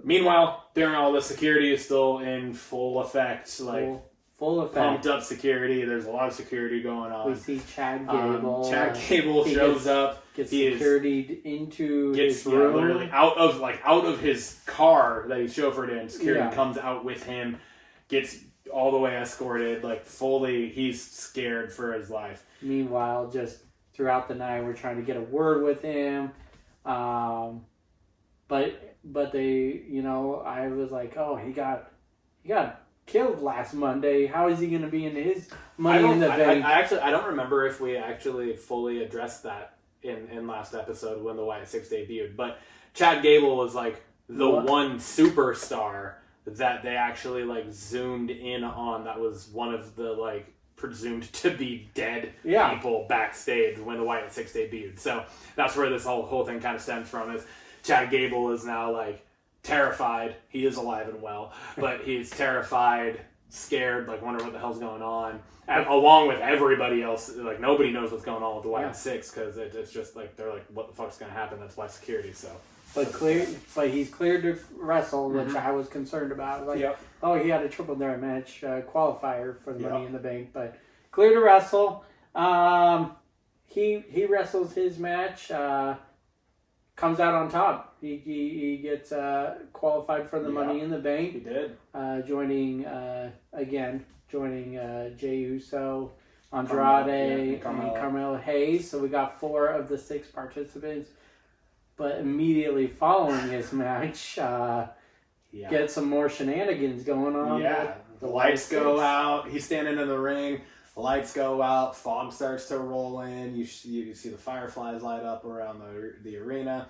Meanwhile, during all this, security is still in full effect. Full effect. Pumped up security. There's a lot of security going on. We see Chad Gable. Chad Gable shows up. Gets security into his room. Literally out of his car that he's chauffeured in. Security comes out with him. Gets all the way escorted. Like, fully, he's scared for his life. Meanwhile, just throughout the night, we're trying to get a word with him. But they, I was like, oh, he got killed last Monday. How is he going to be in his Money in the Bank? I don't remember if we actually fully addressed that in last episode when the Wyatt 6 debuted. But Chad Gable was like the one superstar that they actually like zoomed in on. That was one of the like presumed to be dead people backstage when the Wyatt 6 debuted. So that's where this whole thing kind of stems from. Is Chad Gable is now like terrified. He is alive and well, but he's terrified, scared, like wondering what the hell's going on. And along with everybody else, like nobody knows what's going on with the Wyatt 6 because it's just like they're like, what the fuck's going to happen? That's why security. So, but he's cleared to wrestle, which I was concerned about. Like, he had a triple threat match qualifier for the Money in the Bank, but cleared to wrestle. He wrestles his match. Comes out on top. He gets qualified for the Money in the Bank. He did. Joining Jey Uso, Andrade, and Carmelo Hayes. So we got 4 of the 6 participants. But immediately following his match, get some more shenanigans going on. Yeah, the lights go out. He's standing in the ring. The lights go out, fog starts to roll in, you see the fireflies light up around the arena,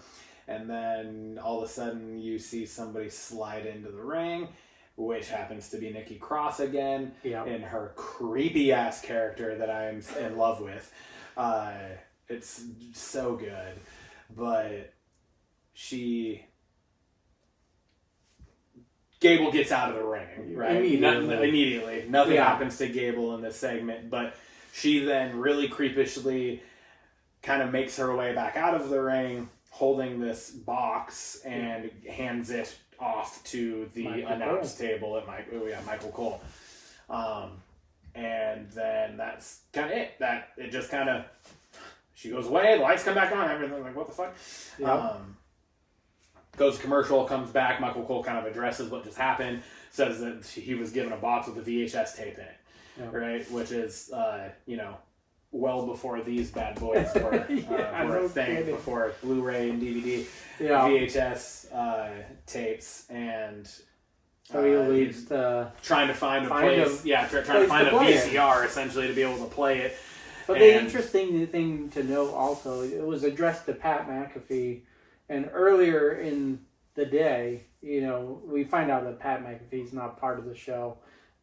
and then all of a sudden you see somebody slide into the ring, which happens to be Nikki Cross again, in her creepy-ass character that I'm in love with. It's so good, but Gable gets out of the ring, right? Immediately. Nothing happens to Gable in this segment, but she then really creepishly kind of makes her way back out of the ring, holding this box, and hands it off to the announce table at Michael Cole. And then that's kind of it. It just kind of, she goes away, the lights come back on, everything like, what the fuck? Goes to commercial, comes back, Michael Cole kind of addresses what just happened, says that he was given a box with a VHS tape in it, right? Which is, well before these bad boys were a thing, before Blu-ray and DVD, VHS tapes, and so he leads trying to find a place, trying to find a VCR essentially to be able to play it. But the interesting thing to note also, it was addressed to Pat McAfee. And earlier in the day, we find out that Pat McAfee's not part of the show.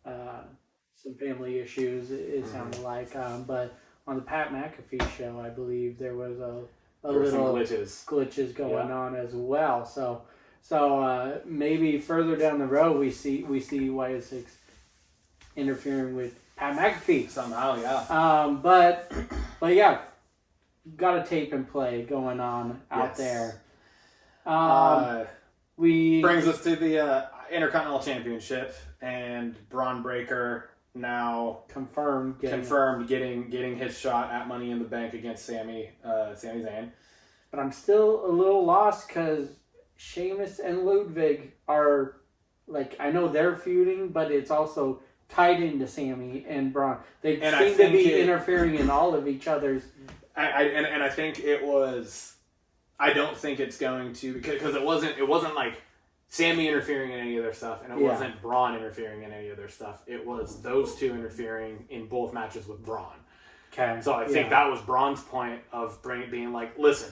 Some family issues, it sounded like. But on the Pat McAfee show, I believe there was a little glitches going on as well. So maybe further down the road, we see Wyatt 6 interfering with Pat McAfee somehow. But yeah, got a tape and play going on out there. Brings us to the Intercontinental Championship, and Braun Breaker now confirmed getting his shot at Money in the Bank against Sami Zayn. But I'm still a little lost because Sheamus and Ludwig are like, I know they're feuding, but it's also tied into Sami and Braun. They seem to be interfering in all of each other's. And I think it was. I don't think it's going to, because it wasn't like Sammy interfering in any of their stuff, and it wasn't Braun interfering in any of their stuff. It was those two interfering in both matches with Braun. Okay. So I think that was Braun's point of being like, listen,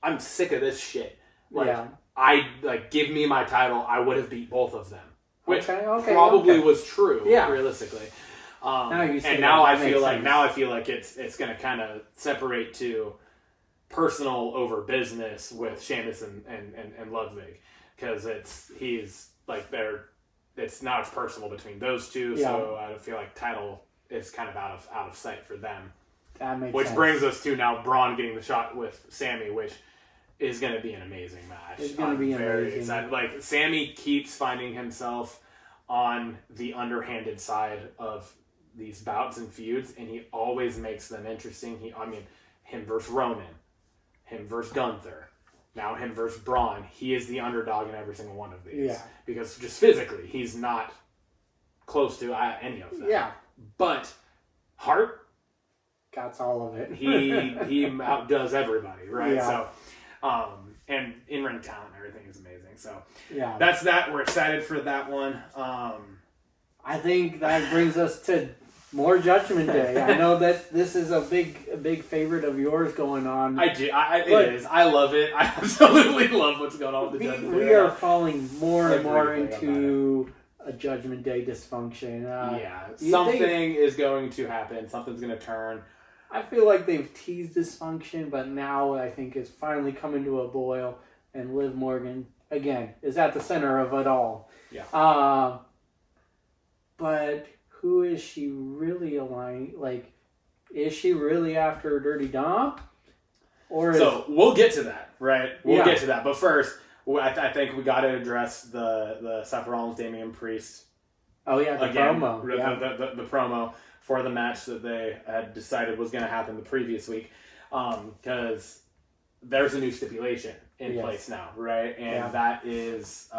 I'm sick of this shit. Like, give me my title. I would have beat both of them, which probably was true, realistically. Now I feel like it's going to kind of separate to personal over business with Sheamus and Ludwig, because it's now it's personal between those two. So I feel like title is kind of out of sight for them. That makes which sense. brings us to now Braun getting the shot with Sammy, which is going to be an amazing match. It's going to be very amazing. excited. Like, Sammy keeps finding himself on the underhanded side of these bouts and feuds, and he always makes them interesting. Him versus Roman, him versus Gunther, now him versus Braun. He is the underdog in every single one of these. Yeah. Because just physically, he's not close to any of them. Yeah. But Hart, got all of it. he outdoes everybody, right? Yeah. So, and in-ring talent and everything is amazing. So, yeah, that's that. We're excited for that one. I think that brings us to more Judgment Day. I know that this is a big favorite of yours going on. I do. It is. I love it. I absolutely love what's going on with the Judgment Day. We are falling more and more into a Judgment Day dysfunction. Something is going to happen. Something's going to turn. I feel like they've teased dysfunction, but now I think it's finally coming to a boil, and Liv Morgan, again, is at the center of it all. Yeah. But who is she really aligned? Like, is she really after Dirty Dom? So we'll get to that, right? We'll get to that. But first, I think we got to address the Seth Rollins, Damian Priest. Oh, yeah, promo. The promo for the match that they had decided was going to happen the previous week. Because there's a new stipulation in place now, right? And that is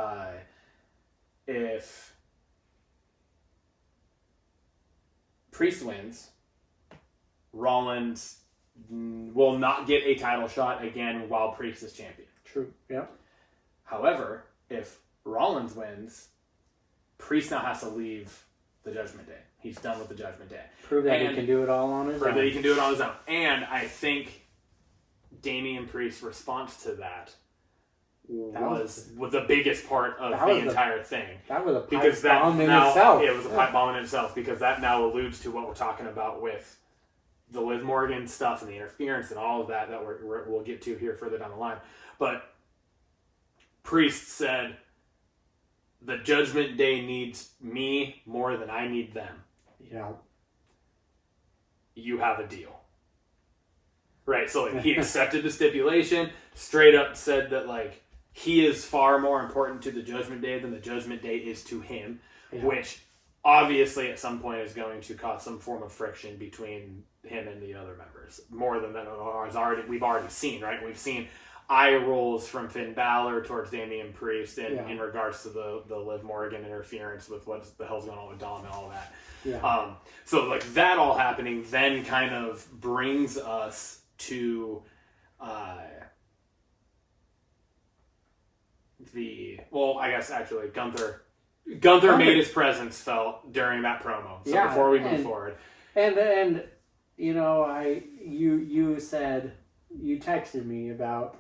if Priest wins, Rollins will not get a title shot again while Priest is champion. True, yeah. However, if Rollins wins, Priest now has to leave the Judgment Day. He's done with the Judgment Day. Prove that he can do it all on his own. Prove that he can do it on his own. And I think Damian Priest's response to that was the biggest part of the entire thing. That was a pipe bomb in itself. Yeah, it was a pipe bomb in itself, because that now alludes to what we're talking about with the Liv Morgan stuff and the interference and all of that we'll get to here further down the line. But Priest said, the Judgment Day needs me more than I need them. Yeah. You have a deal. Right, so he accepted the stipulation, straight up said that, like, he is far more important to the Judgment Day than the Judgment Day is to him, which obviously at some point is going to cause some form of friction between him and the other members. More than we've already seen, right? We've seen eye rolls from Finn Balor towards Damian Priest in regards to the Liv Morgan interference with what the hell's going on with Dom and all of that. Yeah. So like that all happening then kind of brings us to I guess actually Gunther made his presence felt during that promo. So before we move forward. And you know, you said, you texted me about,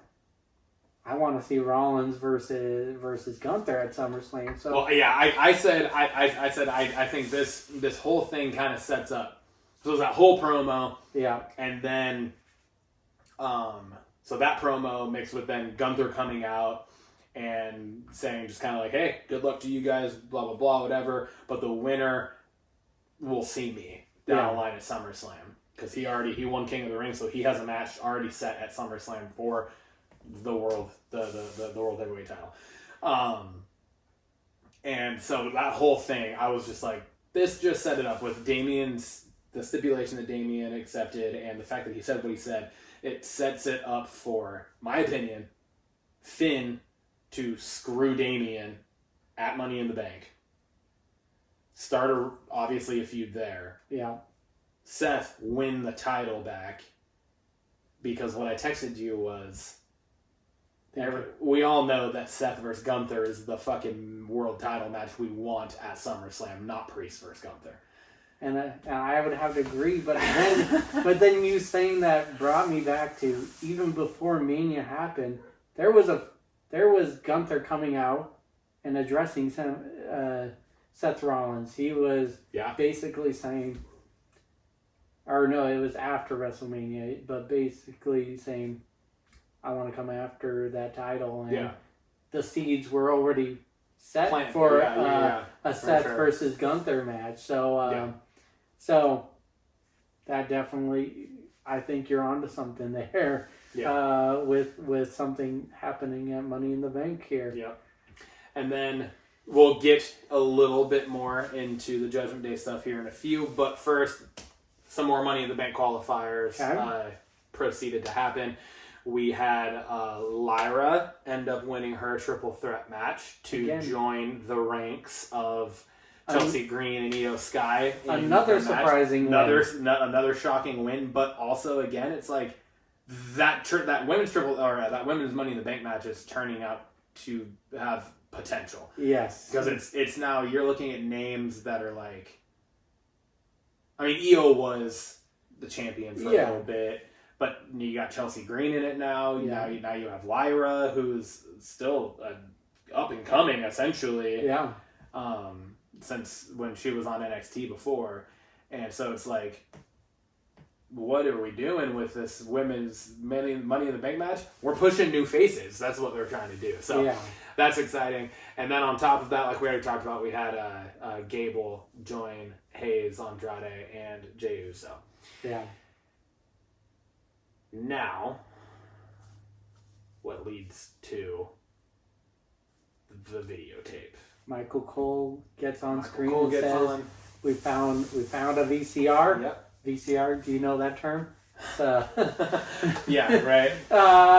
I want to see Rollins versus Gunther at SummerSlam. So I said I think this whole thing kind of sets up. So it was that whole promo. Yeah. And then so that promo mixed with then Gunther coming out and saying just kind of like, hey, good luck to you guys, blah blah blah, whatever, but the winner will see me down the line at SummerSlam, because he won King of the Ring, so he has a match already set at SummerSlam for the world heavyweight title. And so that whole thing, I was just like, this just set it up with the stipulation that Damian accepted, and the fact that he said what he said. It sets it up for, my opinion, Finn to screw Damian at Money in the Bank. Start obviously a feud there. Yeah. Seth win the title back, because what I texted you was, We all know that Seth versus Gunther is the fucking world title match we want at SummerSlam, not Priest versus Gunther. And I would have to agree, but then you saying that brought me back to even before Mania happened. There was Gunther coming out and addressing Seth Rollins. He was basically saying, or no, it was after WrestleMania, but basically saying, I want to come after that title. And the seeds were already set for a Seth versus Gunther match. So, so that definitely, I think you're onto something there. With something happening at Money in the Bank here. Yep. And then we'll get a little bit more into the Judgment Day stuff here in a few, but first, some more Money in the Bank qualifiers proceeded to happen. We had Lyra end up winning her triple threat match to join the ranks of Chelsea Green and Io Sky. Another surprising win. Another shocking win, but also, again, it's like that women's that women's Money in the Bank match is turning out to have potential. Yes. Because it's now, you're looking at names that are like, I mean, Io was the champion for a little bit. But you got Chelsea Green in it now. Now you have Lyra, who's still up and coming, essentially. Yeah. Since when she was on NXT before. And so it's like, what are we doing with this women's Money in the Bank match? We're pushing new faces. That's what they're trying to do. So that's exciting. And then on top of that, like we already talked about, we had Gable join Hayes, Andrade, and Jey Uso. Yeah. Now, what leads to the videotape? Michael Cole gets on screen and says, "We found a VCR." Yep. VCR. Do you know that term? Yeah, right.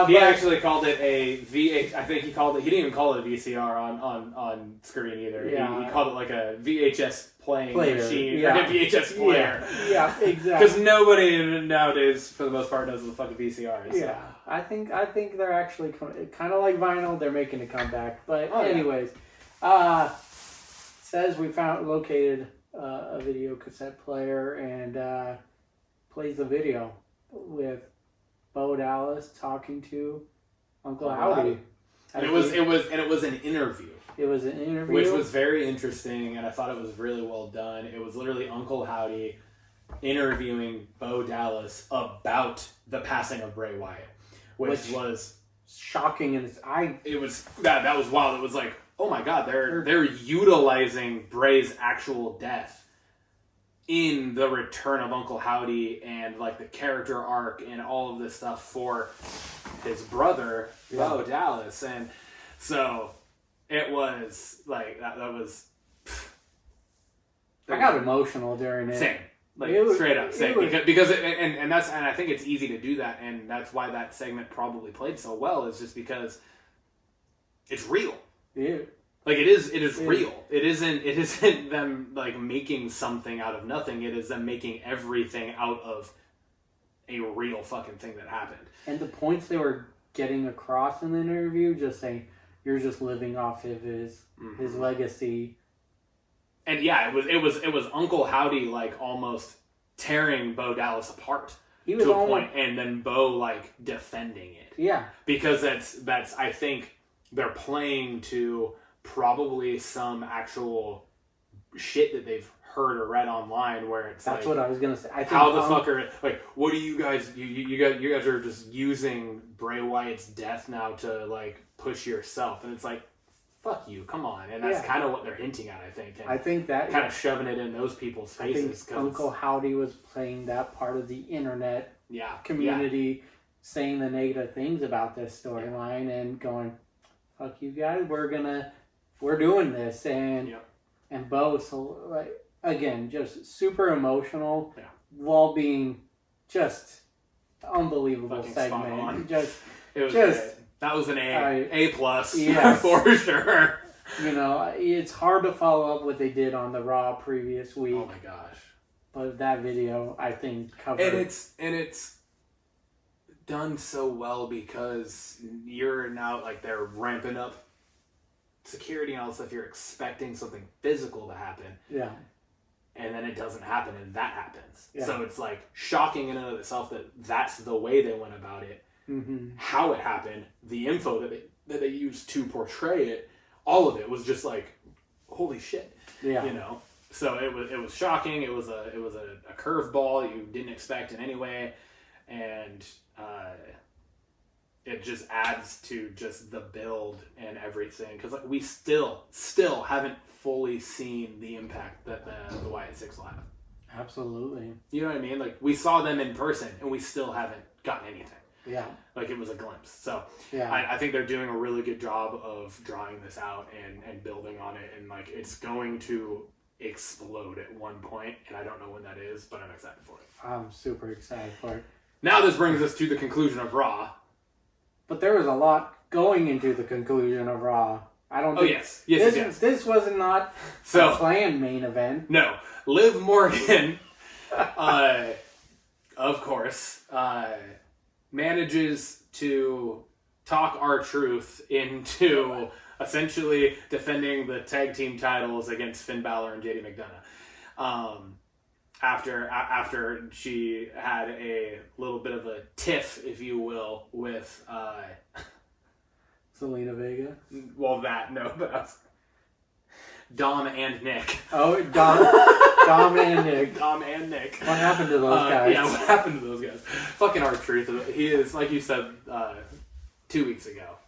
He actually called it a VH. I think he called it. He didn't even call it a VCR on screen either. Yeah. He called it like a VHS playing machine, like a VHS player. Yeah, exactly. Because nobody nowadays, for the most part, knows what the fuck a VCR is. Yeah, so. I think they're actually kind of like vinyl. They're making a comeback. But anyways, says we located a video cassette player and plays the video with Bo Dallas talking to Uncle Howdy. And it was an interview. It was an interview, which was very interesting, and I thought it was really well done. It was literally Uncle Howdy interviewing Bo Dallas about the passing of Bray Wyatt, which was shocking. And it was that was wild. It was like, oh my god, they're utilizing Bray's actual death in the return of Uncle Howdy and like the character arc and all of this stuff for his brother Bo Dallas, and so it was like that was. I got emotional during it. Same, like straight up, same. Because and I think it's easy to do that, and that's why that segment probably played so well. Is just because it's real. Yeah. Like it is real. It isn't them like making something out of nothing. It is them making everything out of a real fucking thing that happened. And the points they were getting across in the interview, just saying you're just living off of his legacy. And yeah, it was Uncle Howdy like almost tearing Bo Dallas apart to a point, and then Bo like defending it. Yeah, because that's I think they're playing to probably some actual shit that they've heard or read online where it's that's what I was gonna say. I think how the fuck are like? What do you guys? You guys are just using Bray Wyatt's death now to like push yourself, and it's like, fuck you, come on. And that's kind of what they're hinting at, I think. And I think that kind of shoving it in those people's faces. I think Uncle Howdy was playing that part of the internet community, saying the negative things about this storyline and going, fuck you guys, we're doing this, and Bo, so like again, just super emotional while being just unbelievable segment. It was great. That was an A plus for sure. You know, it's hard to follow up what they did on the Raw previous week. Oh my gosh! But that video, I think, covered. And it's done so well because you're now, like, they're ramping up security and all this stuff. You're expecting something physical to happen. Yeah. And then it doesn't happen, and that happens. Yeah. So it's, like, shocking in and of itself that that's the way they went about it. Mm-hmm. How it happened, the info that they used to portray it, all of it was just like, holy shit. Yeah. You know? So it was shocking. It was a curveball you didn't expect in any way. And it just adds to just the build and everything. Because, like, we still haven't fully seen the impact that the Wyatt Six will have. Absolutely. You know what I mean? Like, we saw them in person, and we still haven't gotten anything. Yeah. Like, it was a glimpse. So yeah. I think they're doing a really good job of drawing this out and building on it. And, like, it's going to explode at one point, and I don't know when that is, but I'm excited for it. I'm super excited for it. Now this brings us to the conclusion of Raw. But there was a lot going into the conclusion of Raw. I don't think... Yes. This was not a planned main event. No. Liv Morgan, of course, manages to talk R-Truth into essentially defending the tag team titles against Finn Balor and JD McDonough. After she had a little bit of a tiff, if you will, with Selena Vega. Well, but Dom and Nick. Oh, Dom and Nick. Dom and Nick. What happened to those guys? Yeah, what happened to those guys? Fucking R-Truth. He is, like you said 2 weeks ago,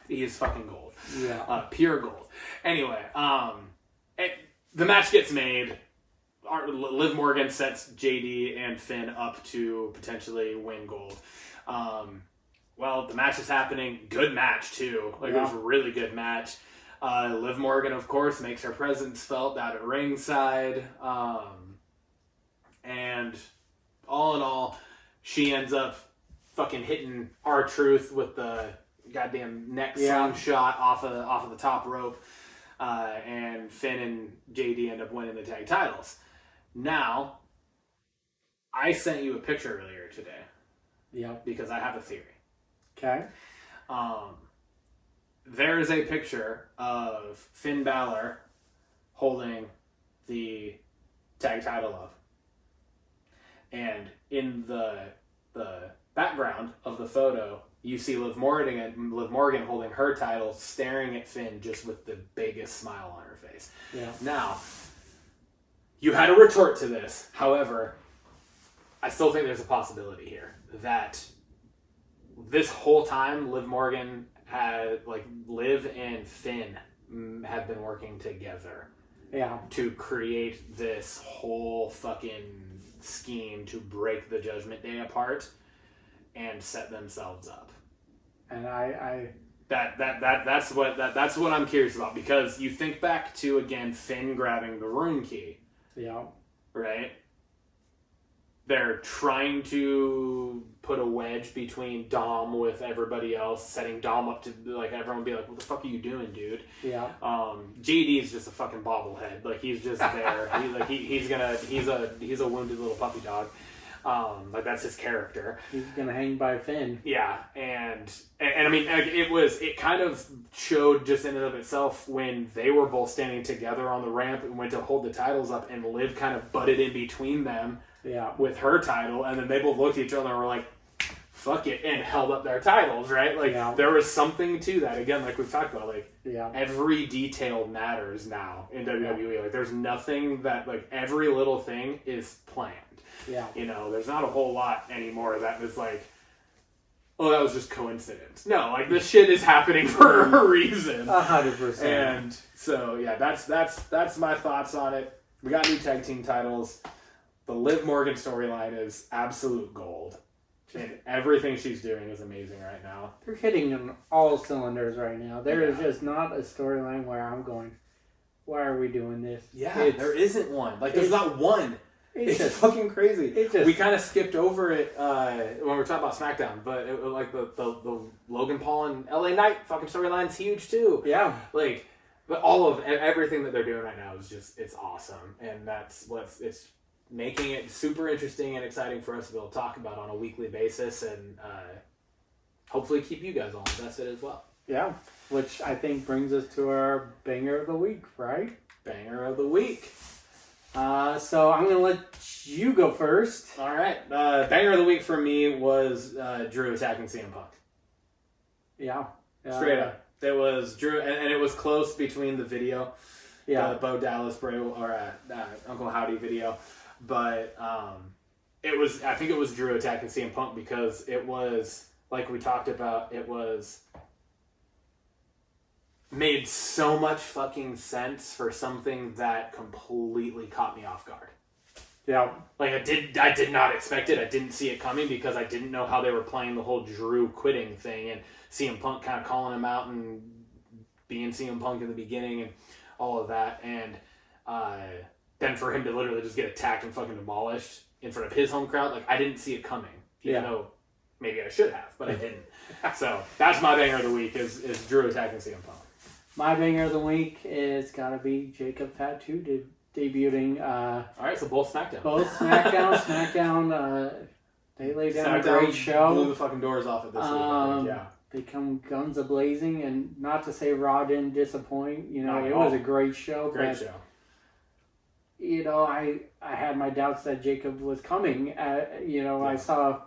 he is fucking gold. Yeah. Pure gold. Anyway, the match gets made. Liv Morgan sets JD and Finn up to potentially win gold. Well, the match is happening. Good match, too. It was a really good match. Liv Morgan, of course, makes her presence felt out at ringside. And all in all, she ends up fucking hitting R-Truth with the goddamn neck slingshot off of the top rope. And Finn and JD end up winning the tag titles. Now, I sent you a picture earlier today. Yep. Because I have a theory. Okay. There is a picture of Finn Balor holding the tag title up. And in the background of the photo, you see Liv Morgan holding her title, staring at Finn just with the biggest smile on her face. Yeah. Now, you had a retort to this. However, I still think there's a possibility here that this whole time Liv Morgan had, like, Liv and Finn have been working together. Yeah. To create this whole fucking scheme to break the Judgment Day apart and set themselves up. And that's what I'm curious about, because you think back to, again, Finn grabbing the room key. Yeah. Right? They're trying to put a wedge between Dom with everybody else, setting Dom up to, like, everyone be like, what the fuck are you doing, dude? Yeah. JD is just a fucking bobblehead. Like, he's just there. He's a wounded little puppy dog. Like, that's his character. He's gonna hang by Finn. Yeah, and I mean, it kind of showed just in and of itself when they were both standing together on the ramp and went to hold the titles up, and Liv kind of butted in between them. Yeah. With her title, and then they both looked at each other and were like, fuck it, and held up their titles, right? Like, there was something to that. Again, like we've talked about, like, every detail matters now in WWE. Like, there's nothing that, like, every little thing is planned. Yeah. You know, there's not a whole lot anymore that is like, oh, that was just coincidence. No, like, this shit is happening for a reason. 100%. And so, yeah, that's my thoughts on it. We got new tag team titles. The Liv Morgan storyline is absolute gold. And everything she's doing is amazing right now. They're hitting on all cylinders right now. There is just not a storyline where I'm going, why are we doing this? Yeah, there isn't one. Like, there's not one. It's just fucking crazy. We kind of skipped over it when we were talking about SmackDown, but like the Logan Paul and LA Knight fucking storyline's huge too. Yeah. Like, but all of everything that they're doing right now is just, it's awesome. And that's what's, it's making it super interesting and exciting for us to be able to talk about on a weekly basis, and hopefully keep you guys all invested as well. Yeah, which I think brings us to our banger of the week, right? Banger of the week. So I'm going to let you go first. All right. Banger of the week for me was Drew attacking CM Punk. Yeah. Straight up. It was Drew, and it was close between the video, the Bo Dallas Uncle Howdy video, but I think it was Drew attacking CM Punk because it was, like we talked about, it was made so much fucking sense for something that completely caught me off guard. Yeah. Like I did not expect it. I didn't see it coming because I didn't know how they were playing the whole Drew quitting thing and CM Punk kind of calling him out and being CM Punk in the beginning and all of that. And then for him to literally just get attacked and fucking demolished in front of his home crowd, like I didn't see it coming. Even though maybe I should have, but I didn't. So that's my banger of the week is Drew attacking CM Punk. My banger of the week is gotta be Jacob Fatu debuting. All right, so both SmackDown. Both SmackDown. They laid down a great show. Blew the fucking doors off it this week. Yeah. They come guns a blazing, and not to say Raw didn't disappoint. You know, it was a great show. Great show. You know, I had my doubts that Jacob was coming. I saw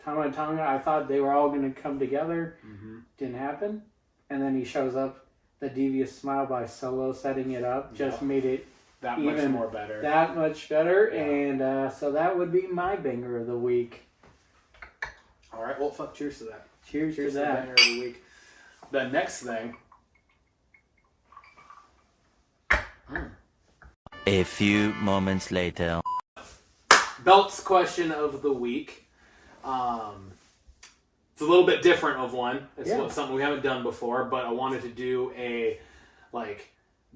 Tama and Tonga. I thought they were all going to come together. Mm-hmm. Didn't happen. And then he shows up. The devious smile by Solo setting it up just made it that much better. That much better. Yeah. And so that would be my banger of the week. All right. Well, fuck. Cheers to that. Cheers to that. The banger of the week. The next thing. A few moments later. Belts question of the week. It's a little bit different of one. It's something we haven't done before, but I wanted to do a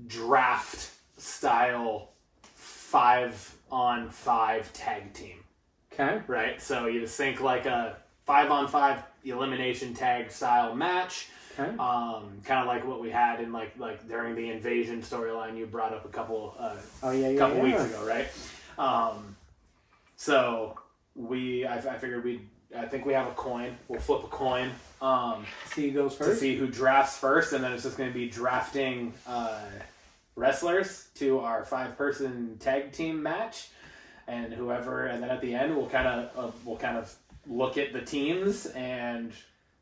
draft style 5-on-5 tag team. Okay. Right? So you just think like a 5-on-5 elimination tag style match. Okay. Kind of like what we had in like during the Invasion storyline you brought up a couple weeks ago, right? So I figured I think we have a coin. We'll flip a coin. See who goes first? To see who drafts first, and then it's just going to be drafting wrestlers to our 5-person tag team match, and then at the end we'll kind of look at the teams and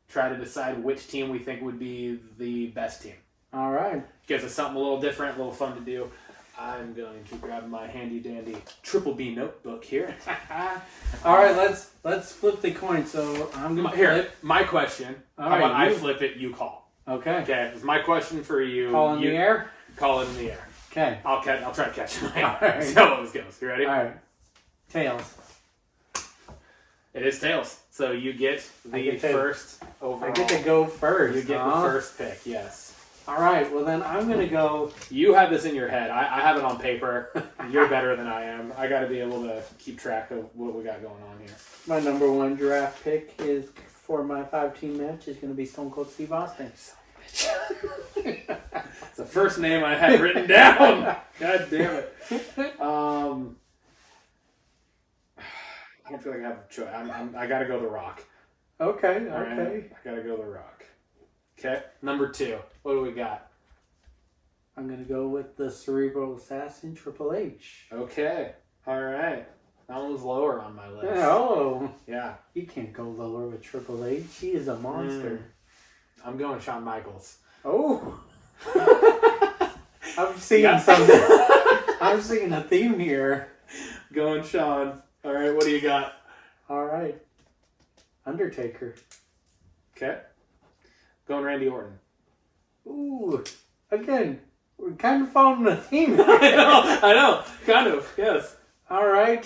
try to decide which team we think would be the best team. All right. Gives us something a little different, a little fun to do. I'm going to grab my handy dandy Triple B notebook here. All right, let's flip the coin. So I'm gonna flip. My question. How about I flip it? You call. Okay. Okay. It's my question for you. Call in the air. Call it in the air. Okay. I'll try to catch it. All right. See how this goes. You ready? All right. Tails. It is tails. So you get the first overall. I get to go first. You get the first pick. Yes. All right, well then I'm going to go... You have this in your head. I have it on paper. You're better than I am. I got to be able to keep track of what we got going on here. My number one draft pick is for my 5-team match is going to be Stone Cold Steve Austin. It's the first name I had written down. God damn it. I don't feel like I have a choice. I got to go The Rock. Okay. Right? I got to go The Rock. Okay, number 2. What do we got? I'm going to go with the Cerebral Assassin, Triple H. Okay, all right. That one was lower on my list. Oh. Yeah. You can't go lower with Triple H. He is a monster. I'm going Shawn Michaels. Oh. I'm seeing something. I'm seeing a theme here. Going Shawn. All right, what do you got? All right. Undertaker. Okay. Going Randy Orton. Ooh. Again, we're kind of following a theme. I know. Kind of, yes. All right.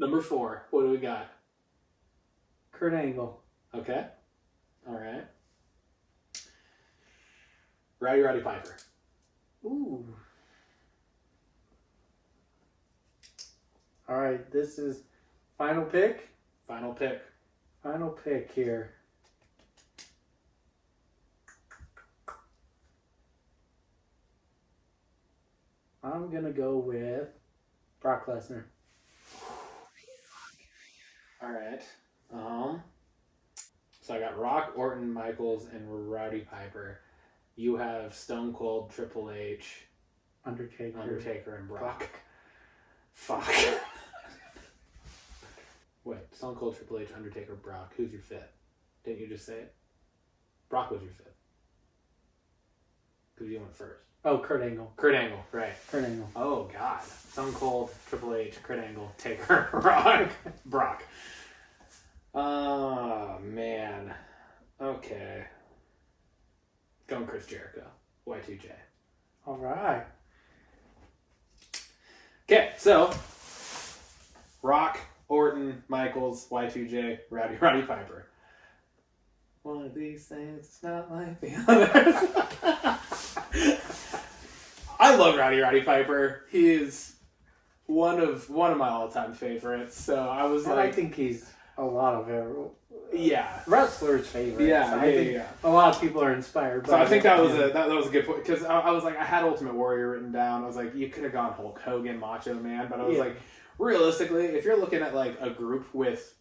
Number 4. What do we got? Kurt Angle. Okay. All right. Roddy Piper. Ooh. All right. This is final pick. Final pick. Final pick here. I'm going to go with Brock Lesnar. All right. So I got Rock, Orton, Michaels, and Rowdy Piper. You have Stone Cold, Triple H, Undertaker, and Brock. Fuck. Wait, Stone Cold, Triple H, Undertaker, Brock. Who's your fifth? Didn't you just say it? Brock was your fifth. Because you went first. Oh, Kurt Angle. Kurt Angle, right. Kurt Angle. Oh, God. Stone Cold, Triple H, Kurt Angle, Taker, Rock, Brock. Oh, man. Okay. Going Chris Jericho. Y2J. All right. Okay, so Rock, Orton, Michaels, Y2J, Rowdy Piper. One of these things is not like the others. I love Rowdy Piper. He is one of my all-time favorites. So I was And like, I think he's a lot of yeah, wrestlers' favorites. Yeah, I think a lot of people are inspired by So I think him. that was that was a good point because I was like, I had Ultimate Warrior written down. I was like, you could have gone Hulk Hogan, Macho Man, but I was like, realistically, if you're looking at like a group with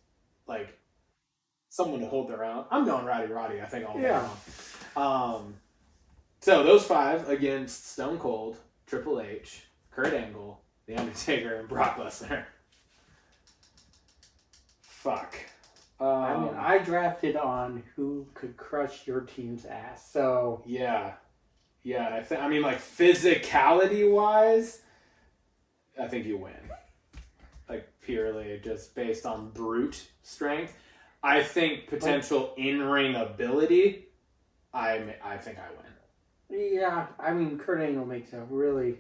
like someone to hold their own, I'm going Rowdy. I think all day long. So those five against Stone Cold, Triple H, Kurt Angle, The Undertaker, and Brock Lesnar. Fuck. I mean, I drafted on who could crush your team's ass. So yeah, I mean, like physicality wise, I think you win. Like purely just based on brute strength. I think potential in-ring ability. I think I win. yeah, I mean, Kurt Angle makes a really.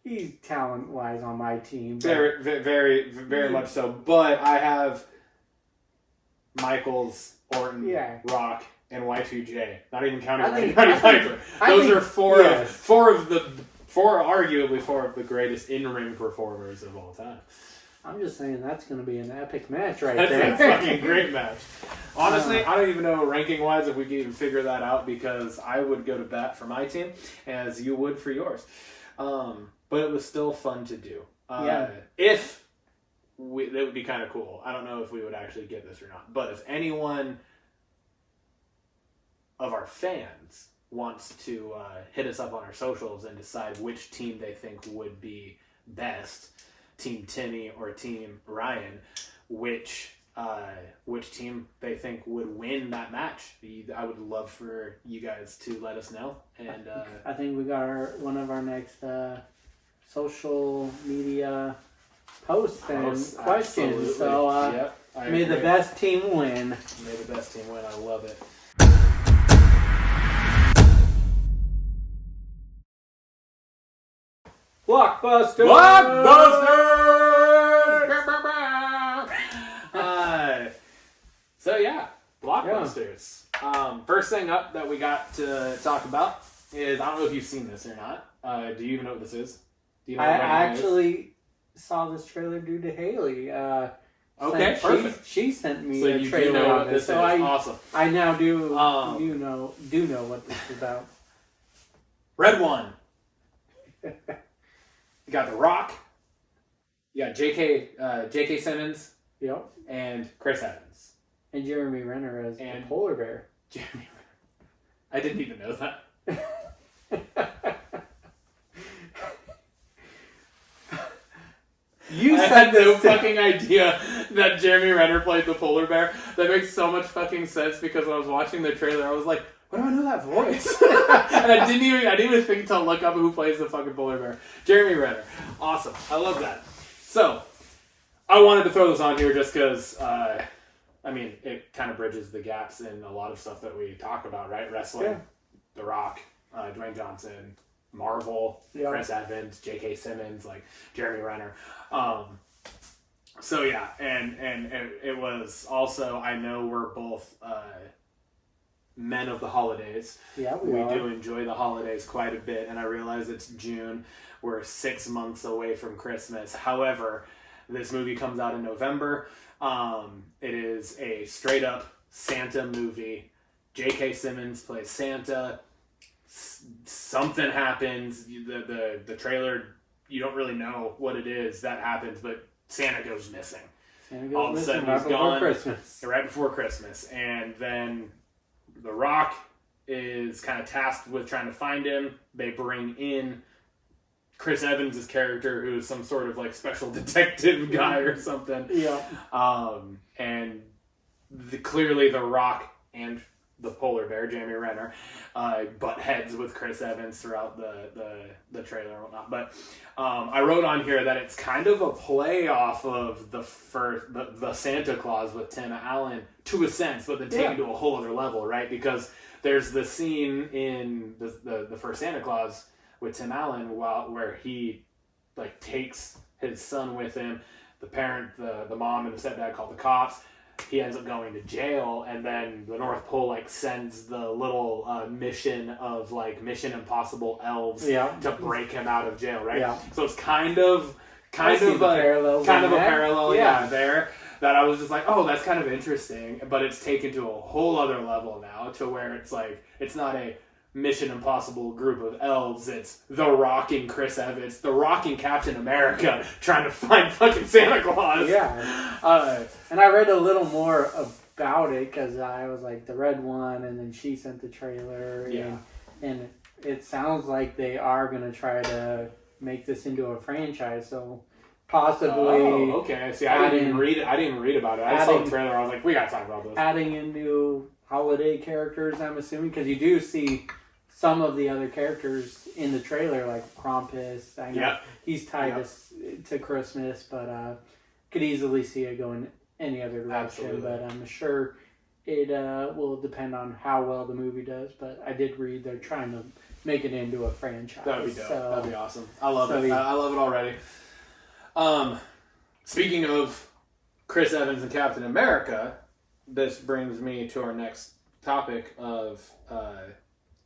He's talent-wise on my team. Very much so. But I have Michaels, Orton, Rock, and Y2J. Not even counting Rowdy Piper. Those are four of the greatest in-ring performers of all time. I'm just saying that's going to be an epic match right That's there. a fucking great match. Honestly, I don't even know ranking-wise if we can even figure that out because I would go to bat for my team as you would for yours. But it was still fun to do. It would be kind of cool. I don't know if we would actually get this or not. But if anyone of our fans wants to hit us up on our socials and decide which team they think would be best, Team Timmy or Team Ryan, which team they think would win that match, I would love for you guys to let us know. And I think we got one of our next social media posts and questions. Absolutely. So may the best team win. May the best team win. I love it. Blockbusters! So yeah, Blockbusters. First thing up that we got to talk about is, I don't know if you've seen this or not. Do you even know what this is? Do you know I what it is? actually saw this trailer due to Haley. Okay, perfect. She sent me So a you trailer do know on what this. this So is. Awesome. I now do know what this is about. Red one. You got The Rock. You got J.K. Simmons. Yep. And Chris Evans. And Jeremy Renner as the polar bear. Jeremy Renner. I didn't even know that. I had no fucking idea that Jeremy Renner played the polar bear. That makes so much fucking sense because when I was watching the trailer, I was like, where do I know that voice? And I didn't even think to look up who plays the fucking polar bear. Jeremy Renner. Awesome. I love that. So, I wanted to throw this on here just because, it kind of bridges the gaps in a lot of stuff that we talk about, right? Wrestling, The Rock, Dwayne Johnson, Marvel, Chris Evans, J.K. Simmons, like Jeremy Renner. So yeah, and it was also, I know we're both men of the holidays. Yeah, we do enjoy the holidays quite a bit, and I realize it's June. We're 6 months away from Christmas. However, this movie comes out in November. It is a straight up Santa movie. J.K. Simmons plays Santa. Something happens. The trailer you don't really know what it is that happens, but Santa goes missing. All of a sudden he's gone right before Christmas, and then The Rock is kind of tasked with trying to find him. They bring in Chris Evans' character, who's some sort of like special detective guy or something. Yeah. And clearly The Rock and the polar bear, Jeremy Renner, butt heads with Chris Evans throughout the trailer and whatnot. But I wrote on here that it's kind of a play off of the Santa Claus with Tim Allen to a sense, but then taken to a whole other level, right? Because there's the scene in the first Santa Claus with Tim Allen where he like takes his son with him. The parent, the mom and the stepdad call the cops. He ends up going to jail, and then the North Pole like sends the little mission of like Mission Impossible elves to break him out of jail, right? Yeah. So it's kind of a parallel there that I was just like, oh, that's kind of interesting, but it's taken to a whole other level now to where it's like it's not a Mission Impossible group of elves, it's The Rock and Chris Evans, The Rock and Captain America trying to find fucking Santa Claus. Yeah. And I read a little more about it because I was like the red one, and then she sent the trailer. And it sounds like they are going to try to make this into a franchise, so possibly. Oh, okay. See, I didn't even read it. I didn't even read about it. I saw the trailer. I was like, we got to talk about this. Adding in new holiday characters, I'm assuming, because you do see some of the other characters in the trailer, like Krampus. I know he's tied to Christmas, but could easily see it going any other direction. Absolutely. But I'm sure it will depend on how well the movie does. But I did read they're trying to make it into a franchise. That would be dope. That'd be awesome. I love it. I love it already. Speaking of Chris Evans and Captain America, this brings me to our next topic of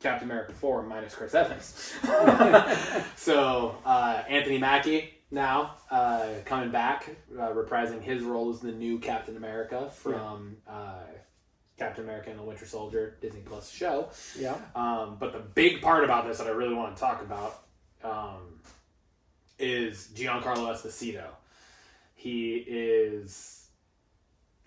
Captain America 4 minus Chris Evans. So Anthony Mackie now coming back, reprising his role as the new Captain America from Captain America and the Winter Soldier Disney Plus show. Yeah. But the big part about this that I really want to talk about is Giancarlo Esposito. He is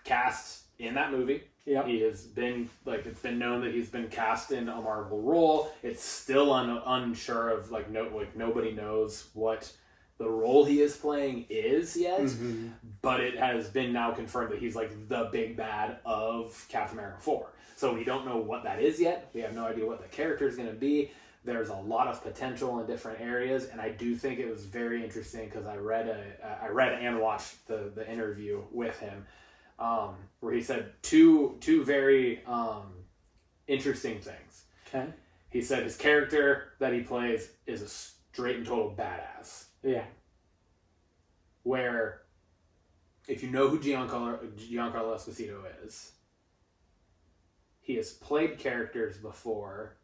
cast in that movie. Yep. He has been, like, it's been known that he's been cast in a Marvel role. It's still unsure of, like, nobody knows what the role he is playing is yet. Mm-hmm. But it has been now confirmed that he's, like, the big bad of Captain America 4. So we don't know what that is yet. We have no idea what the character is going to be. There's a lot of potential in different areas, and I do think it was very interesting because I read and watched the interview with him. Where he said two very interesting things. Okay. He said his character that he plays is a straight and total badass. Yeah. Where, if you know who Giancarlo Esposito is, he has played characters before,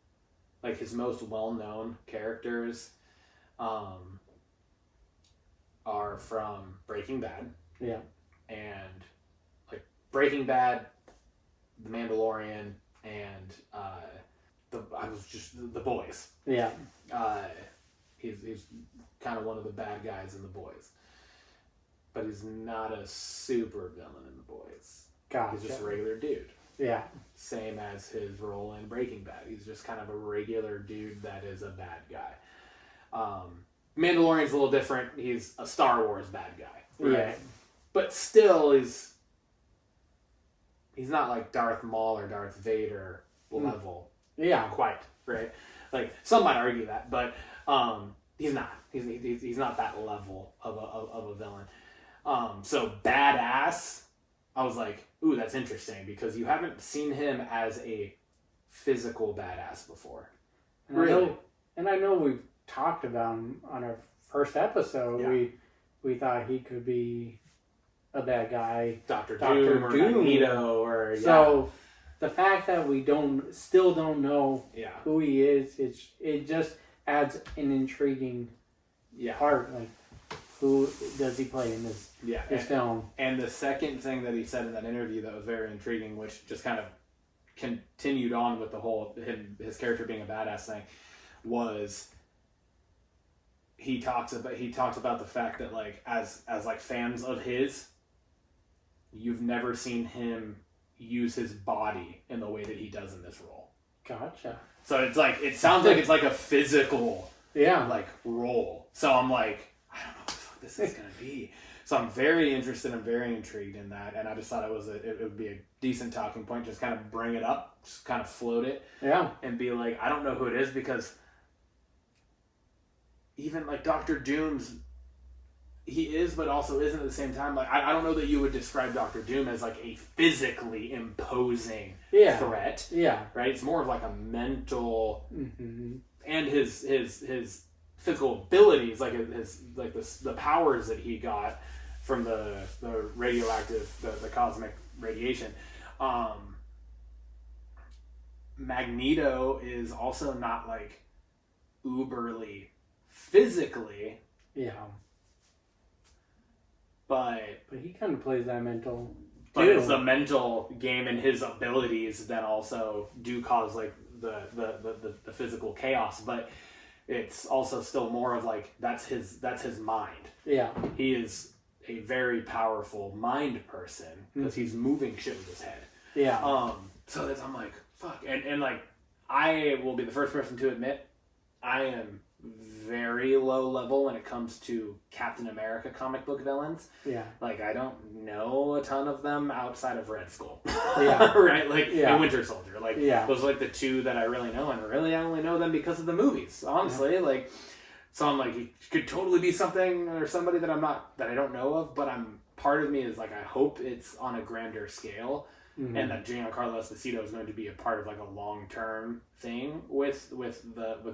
like his most well-known characters are from Breaking Bad. Yeah. And Breaking Bad, The Mandalorian, and The Boys. Yeah. He's kind of one of the bad guys in The Boys, but he's not a super villain in The Boys. Gotcha. He's just a regular dude. Yeah. Same as his role in Breaking Bad. He's just kind of a regular dude that is a bad guy. Mandalorian's a little different. He's a Star Wars bad guy. Right? Yeah. But still he's not like Darth Maul or Darth Vader level. Yeah. Not quite, right? Like, some might argue that, but he's not. He's not that level of a villain. So badass, I was like, ooh, that's interesting, because you haven't seen him as a physical badass before. And really? I know we've talked about him on our first episode. Yeah. We thought he could be a bad guy, Dr. Doom or Magneto, or so the fact that we still don't know who he is, it just adds an intriguing part. Like, who does he play in this film? And the second thing that he said in that interview that was very intriguing, which just kind of continued on with the whole his character being a badass thing, was he talks about the fact that like as like fans of his, you've never seen him use his body in the way that he does in this role. Gotcha. So it's like, it sounds like it's like a physical like role. So I'm like, I don't know what the fuck this is gonna be. So I'm very interested and very intrigued in that, and I just thought it would be a decent talking point. Just kind of bring it up, just kind of float it, and be like, I don't know who it is, because even like Doctor Doom's, he is, but also isn't at the same time. Like I don't know that you would describe Doctor Doom as like a physically imposing threat. Yeah, right. It's more of like a mental, and his physical abilities, like the powers that he got from the radioactive, the cosmic radiation. Magneto is also not like uberly physically. Yeah. But he kind of plays that mental. But it's the mental game, and his abilities then also do cause like the physical chaos. But it's also still more of like that's his mind. Yeah. He is a very powerful mind person because he's moving shit with his head. Yeah. So I'm like, fuck. And like, I will be the first person to admit I am very low level when it comes to Captain America comic book villains. Yeah. Like, I don't know a ton of them outside of Red Skull. Yeah. Right? Like, and Winter Soldier. Like, those are like the two that I really know, and really I only know them because of the movies, honestly. Like, so I'm like, it could totally be something or somebody that I don't know of, but part of me is like, I hope it's on a grander scale. Mm-hmm. And that Giancarlo Esposito is going to be a part of like a long-term thing with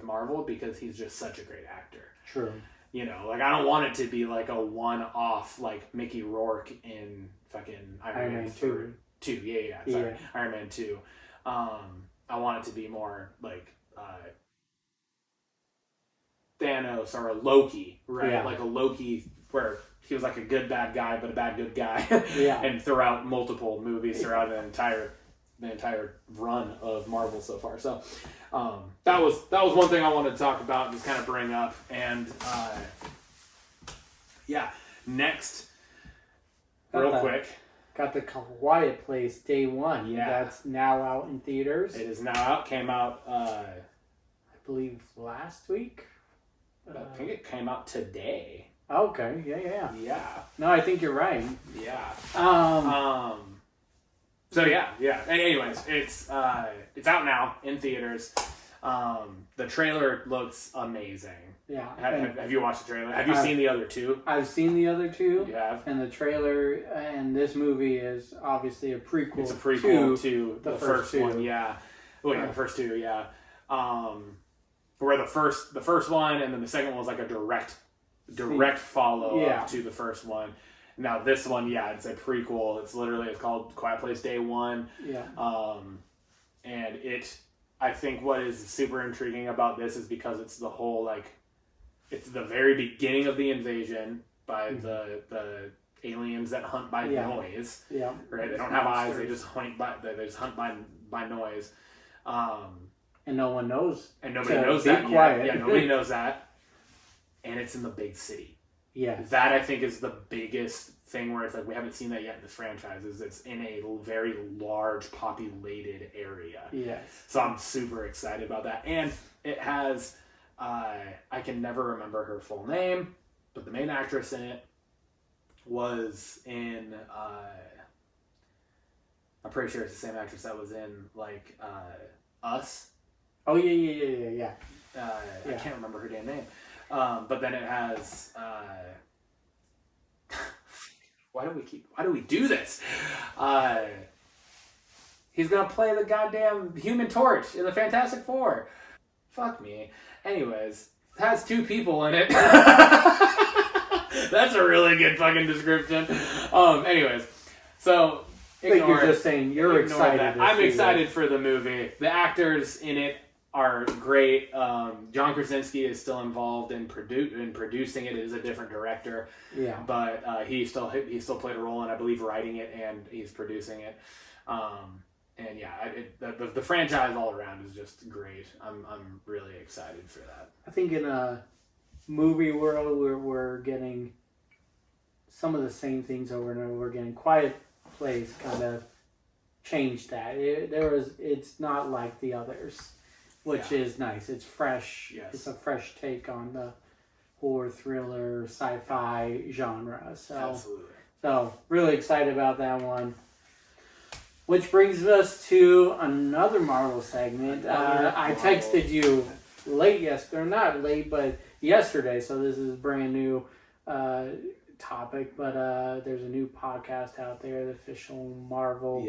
Marvel, because he's just such a great actor. True. You know, like I don't want it to be like a one-off like Mickey Rourke in fucking Iron Man 2. Sorry. Iron Man 2. I want it to be more like Thanos or a Loki, right? Yeah. Like a Loki where he was like a good bad guy, but a bad good guy. Yeah. And throughout multiple movies, throughout the entire run of Marvel so far. So that was one thing I wanted to talk about and just kind of bring up. And next, quick. Got the Quiet Place Day 1. Yeah. That's now out in theaters. It is now out. Came out, I believe, last week. I think it came out today. Okay, yeah. No, I think you're right. Yeah. So yeah. And anyways, it's out now in theaters. The trailer looks amazing. Yeah. Have you watched the trailer? Have you seen the other two? I've seen the other two. You have? And the trailer, and this movie is obviously a prequel. It's a prequel to the first one. Yeah. Well, yeah, the first two. Yeah. Where the first one and then the second one was like a direct follow up to the first one. Now this one, it's a prequel. It's called Quiet Place Day 1. Yeah. And I think what is super intriguing about this is because it's the whole it's the very beginning of the invasion by the aliens that hunt by noise. Yeah. Right. They don't have eyes. They just hunt by noise. And no one knows. And nobody knows that. Quiet. Yeah, nobody knows that. And it's in the big city. Yeah. That, I think, is the biggest thing where it's like, we haven't seen that yet in the franchises. It's in a very large populated area. Yes. So I'm super excited about that. And it has, I can never remember her full name, but the main actress in it was in, I'm pretty sure it's the same actress that was in, Us. Oh, yeah. I can't remember her damn name. But then it has, why do we do this? He's gonna play the goddamn Human Torch in the Fantastic Four. Fuck me. Anyways, it has two people in it. That's a really good fucking description. Anyways, so I think you're just saying you're excited. I'm excited for the movie. The actors in it are great. John Krasinski is still involved in producing it. It is a different director. Yeah. But he still played a role in, I believe, writing it, and he's producing it. And yeah, the franchise all around is just great. I'm really excited for that. I think in movie world where we're getting some of the same things over and over again. Quiet Place kind of changed that. It's not like the others, which is nice. It's fresh. Yes. It's a fresh take on the horror, thriller, sci-fi genre. Absolutely. So really excited about that one. Which brings us to another Marvel segment. I texted you not late, but yesterday. So this is a brand new topic. But there's a new podcast out there, the official Marvel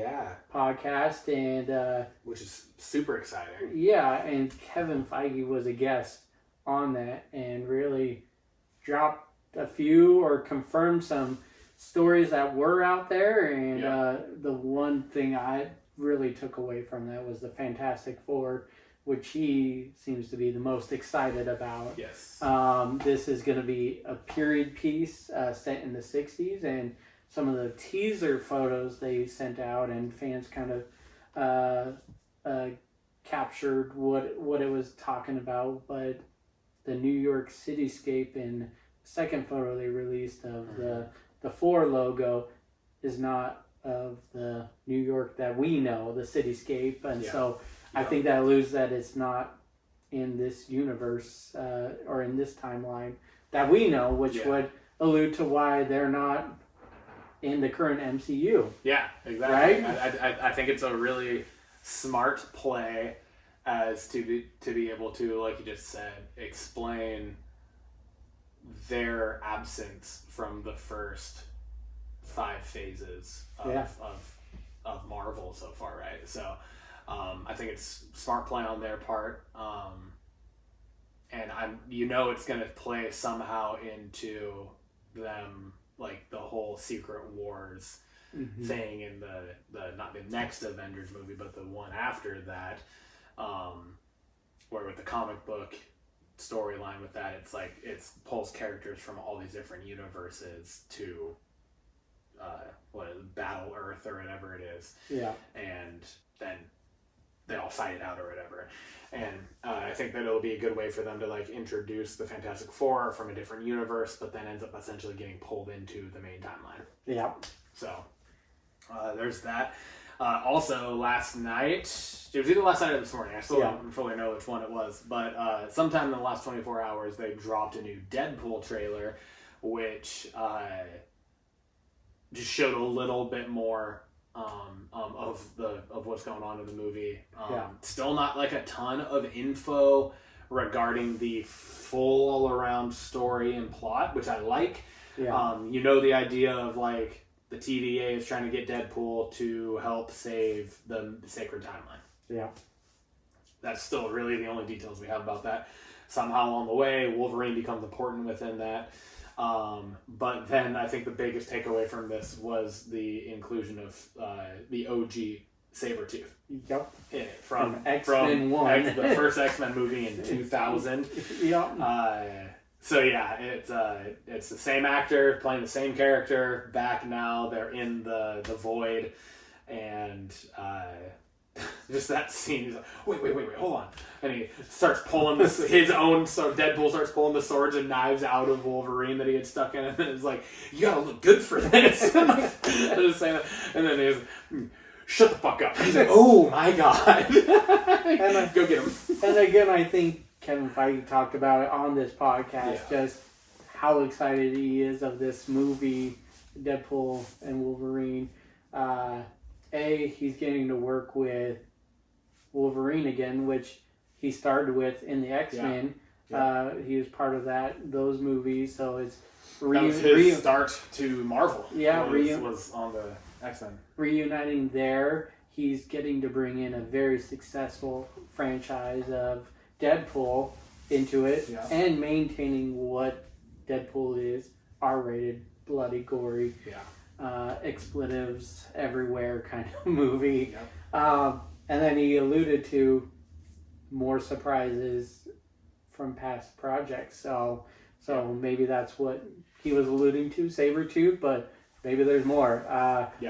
podcast, and which is super exciting. Yeah, and Kevin Feige was a guest on that, and really dropped a few or confirmed some stories that were out there, and the one thing I really took away from that was the Fantastic Four, which he seems to be the most excited about. Yes. This is going to be a period piece set in the 60s, and some of the teaser photos they sent out, and fans kind of captured what it was talking about, but the New York cityscape in the second photo they released of the 4 logo is not of the New York that we know, the cityscape, and so I think that alludes that it's not in this universe or in this timeline that we know, which would allude to why they're not in the current MCU. Yeah, exactly. Right? I think it's a really smart play as to be able to, like you just said, explain their absence from the first 5 phases of Marvel so far, right? So I think it's smart play on their part, and it's going to play somehow into them, like the whole Secret Wars thing in the not the next Avengers movie, but the one after that, where with the comic book storyline with that, it's like it's pulls characters from all these different universes to Battle Earth or whatever it is, and then they all fight it out or whatever, and I think that it'll be a good way for them to like introduce the Fantastic Four from a different universe, but then ends up essentially getting pulled into the main timeline. So there's that. Also, last night, it was either last night or this morning, I still don't fully know which one it was, but sometime in the last 24 hours, they dropped a new Deadpool trailer, which just showed a little bit more of what's going on in the movie. Still not like a ton of info regarding the full all-around story and plot, which I like. The idea of like the TVA is trying to get Deadpool to help save the Sacred Timeline. That's still really the only details we have about that. Somehow along the way, Wolverine becomes important within that. But then I think the biggest takeaway from this was the inclusion of the OG Sabretooth. In it from X-Men 1. The first X-Men movie in 2000. So yeah, it's the same actor playing the same character back now. They're in the void, and just that scene. He's like, wait, hold on, and he starts pulling his own. So Deadpool starts pulling the swords and knives out of Wolverine that he had stuck in, and then it's like, you gotta look good for this. I just saying that, and then he's. Shut the fuck up. He's like, oh my god. Go get him. And again, I think Kevin Feige talked about it on this podcast, just how excited he is of this movie, Deadpool and Wolverine. He's getting to work with Wolverine again, which he started with in the X-Men. He was part of those movies, so it's that was his start to Marvel. Was on the X-Men. Reuniting there, he's getting to bring in a very successful franchise of Deadpool into it, and maintaining what Deadpool is, R-rated, bloody, gory, expletives everywhere kind of movie. And then he alluded to more surprises from past projects, so maybe that's what he was alluding to, Sabretooth, but maybe there's more.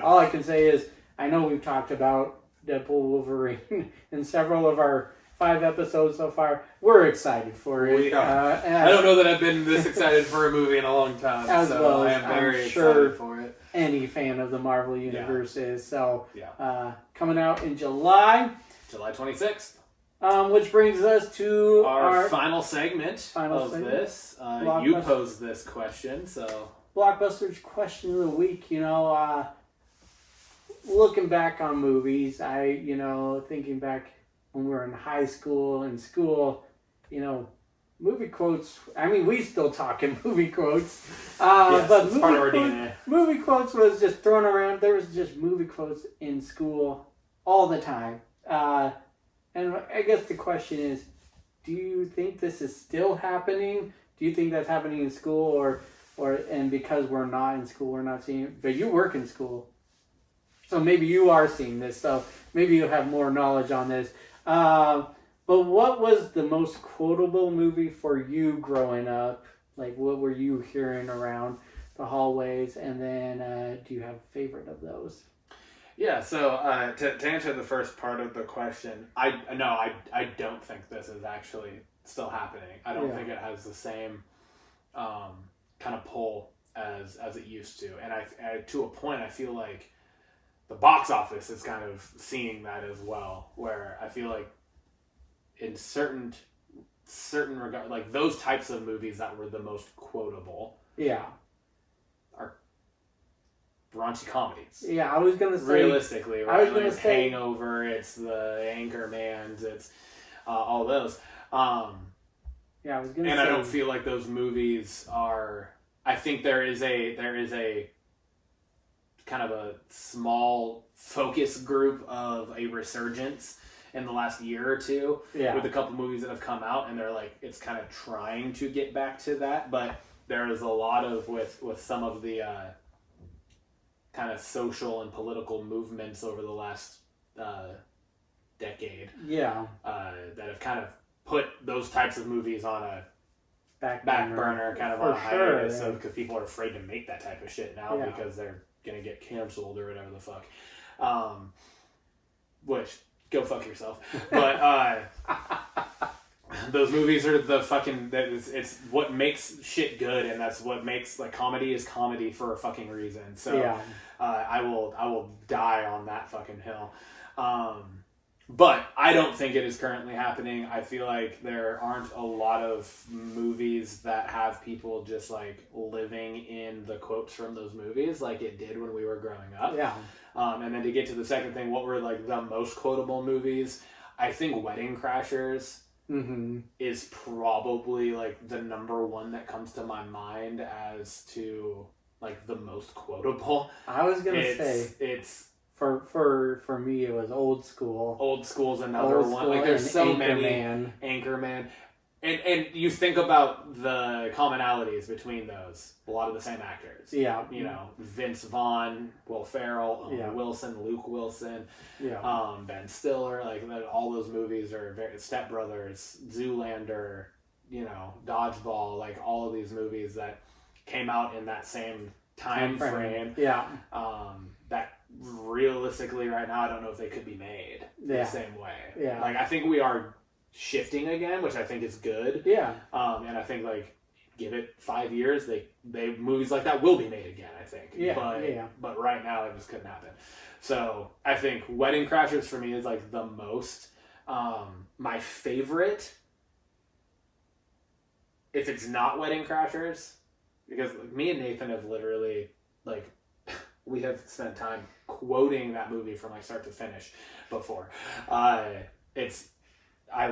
All I can say is, I know we've talked about Deadpool, Wolverine in several of our 5 episodes so far. We're excited for it. We are. I don't know that I've been this excited for a movie in a long time. As so well I as am very I'm sure excited for it. any fan of the Marvel Universe is. So, Yeah. coming out in July. July 26th. Which brings us to Our final segment of this. You posed this question, so... Blockbusters question of the week. Looking back on movies, thinking back when we were in high school and school, movie quotes. I mean, we still talk in movie quotes. Yes, but it's part of our DNA. Movie quotes was just thrown around. There was just movie quotes in school all the time. And I guess the question is, do you think this is still happening? Do you think that's happening in school, and because we're not in school, we're not seeing it? But you work in school, so maybe you are seeing this. So maybe you have more knowledge on this. But what was the most quotable movie for you growing up? Like, what were you hearing around the hallways? And then, do you have a favorite of those? Yeah, so to answer the first part of the question, I don't think this is actually still happening. I don't think it has the same kind of pull as it used to. And I to a point, I feel like the box office is kind of seeing that as well, where I feel like in certain regard, like those types of movies that were the most quotable, are raunchy comedies. Yeah, I was gonna say realistically, right? It's Hangover, it's the Anchormans, it's all those. I was gonna say, I don't feel like those movies are. I think there is a kind of a small focus group of a resurgence in the last year or two with a couple movies that have come out, and they're like, it's kind of trying to get back to that, but there is a lot of with some of the kind of social and political movements over the last decade that have kind of put those types of movies on a back burner kind of on a hiatus, because people are afraid to make that type of shit now because they're gonna get canceled or whatever the fuck. Which, go fuck yourself. But those movies are the fucking. It's what makes shit good, and that's what makes like comedy is comedy for a fucking reason. So I will die on that fucking hill. But I don't think it is currently happening. I feel like there aren't a lot of movies that have people just like living in the quotes from those movies like it did when we were growing up. Yeah. And then to get to the second thing, what were like the most quotable movies? I think Wedding Crashers is probably like the number one that comes to my mind as to like the most quotable. I was gonna say it's. For me, it was Old School. Old School's another one. Like there's so many. Anchorman. And you think about the commonalities between those. A lot of the same actors. Yeah. Vince Vaughn, Will Ferrell, Wilson, Luke Wilson, Ben Stiller. Like all those movies are Step Brothers, Zoolander, Dodgeball. Like all of these movies that came out in that same time frame. Yeah. That realistically right now I don't know if they could be made the same way. Yeah. Like I think we are shifting again, which I think is good. Yeah. And I think like give it 5 years, they movies like that will be made again, I think. Yeah. But right now it just couldn't happen. So I think Wedding Crashers for me is like the most my favorite, if it's not Wedding Crashers, because like, me and Nathan have literally like we have spent time quoting that movie from like start to finish before. I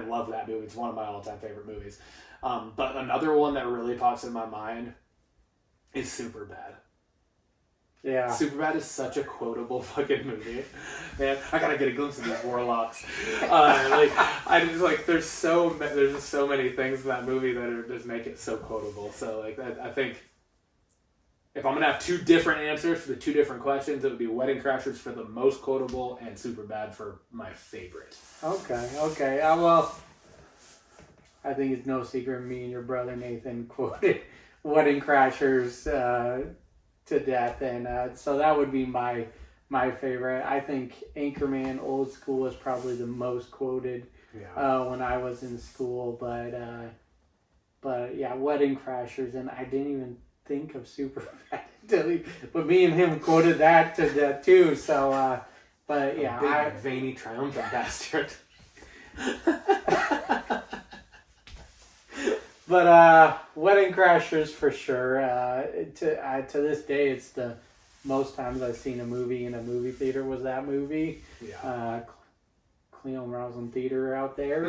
love that movie. It's one of my all-time favorite movies. But another one that really pops in my mind is Superbad. Yeah. Superbad is such a quotable fucking movie. Man, I gotta get a glimpse of these warlocks. There's just so many things in that movie that just make it so quotable. So like I think if I'm going to have two different answers for the two different questions, it would be Wedding Crashers for the most quotable and Superbad for my favorite. Okay. Well, I think it's no secret me and your brother Nathan quoted Wedding Crashers to death, and so that would be my favorite. I think Anchorman Old School is probably the most quoted when I was in school, but yeah, Wedding Crashers, and I didn't even think of Superbad until but me and him quoted that too. So, but yeah, Big, veiny, triumphant bastard. But Wedding Crashers for sure. To this day, it's the most times I've seen a movie in a movie theater was that movie. Yeah. Cleo Roslin Theater out there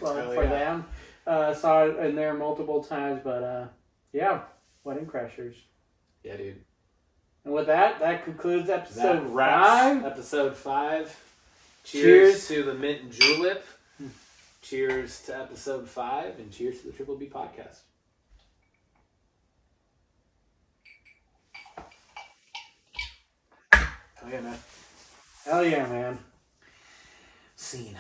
for yeah. them. Saw it in there multiple times, but yeah, Wedding Crashers. Yeah, dude. And with that concludes episode That wraps 5. episode 5. Cheers. To the Mint and Julep. Cheers to episode 5, and cheers to the Triple B podcast. Hell yeah, man. Hell yeah, man. Scene.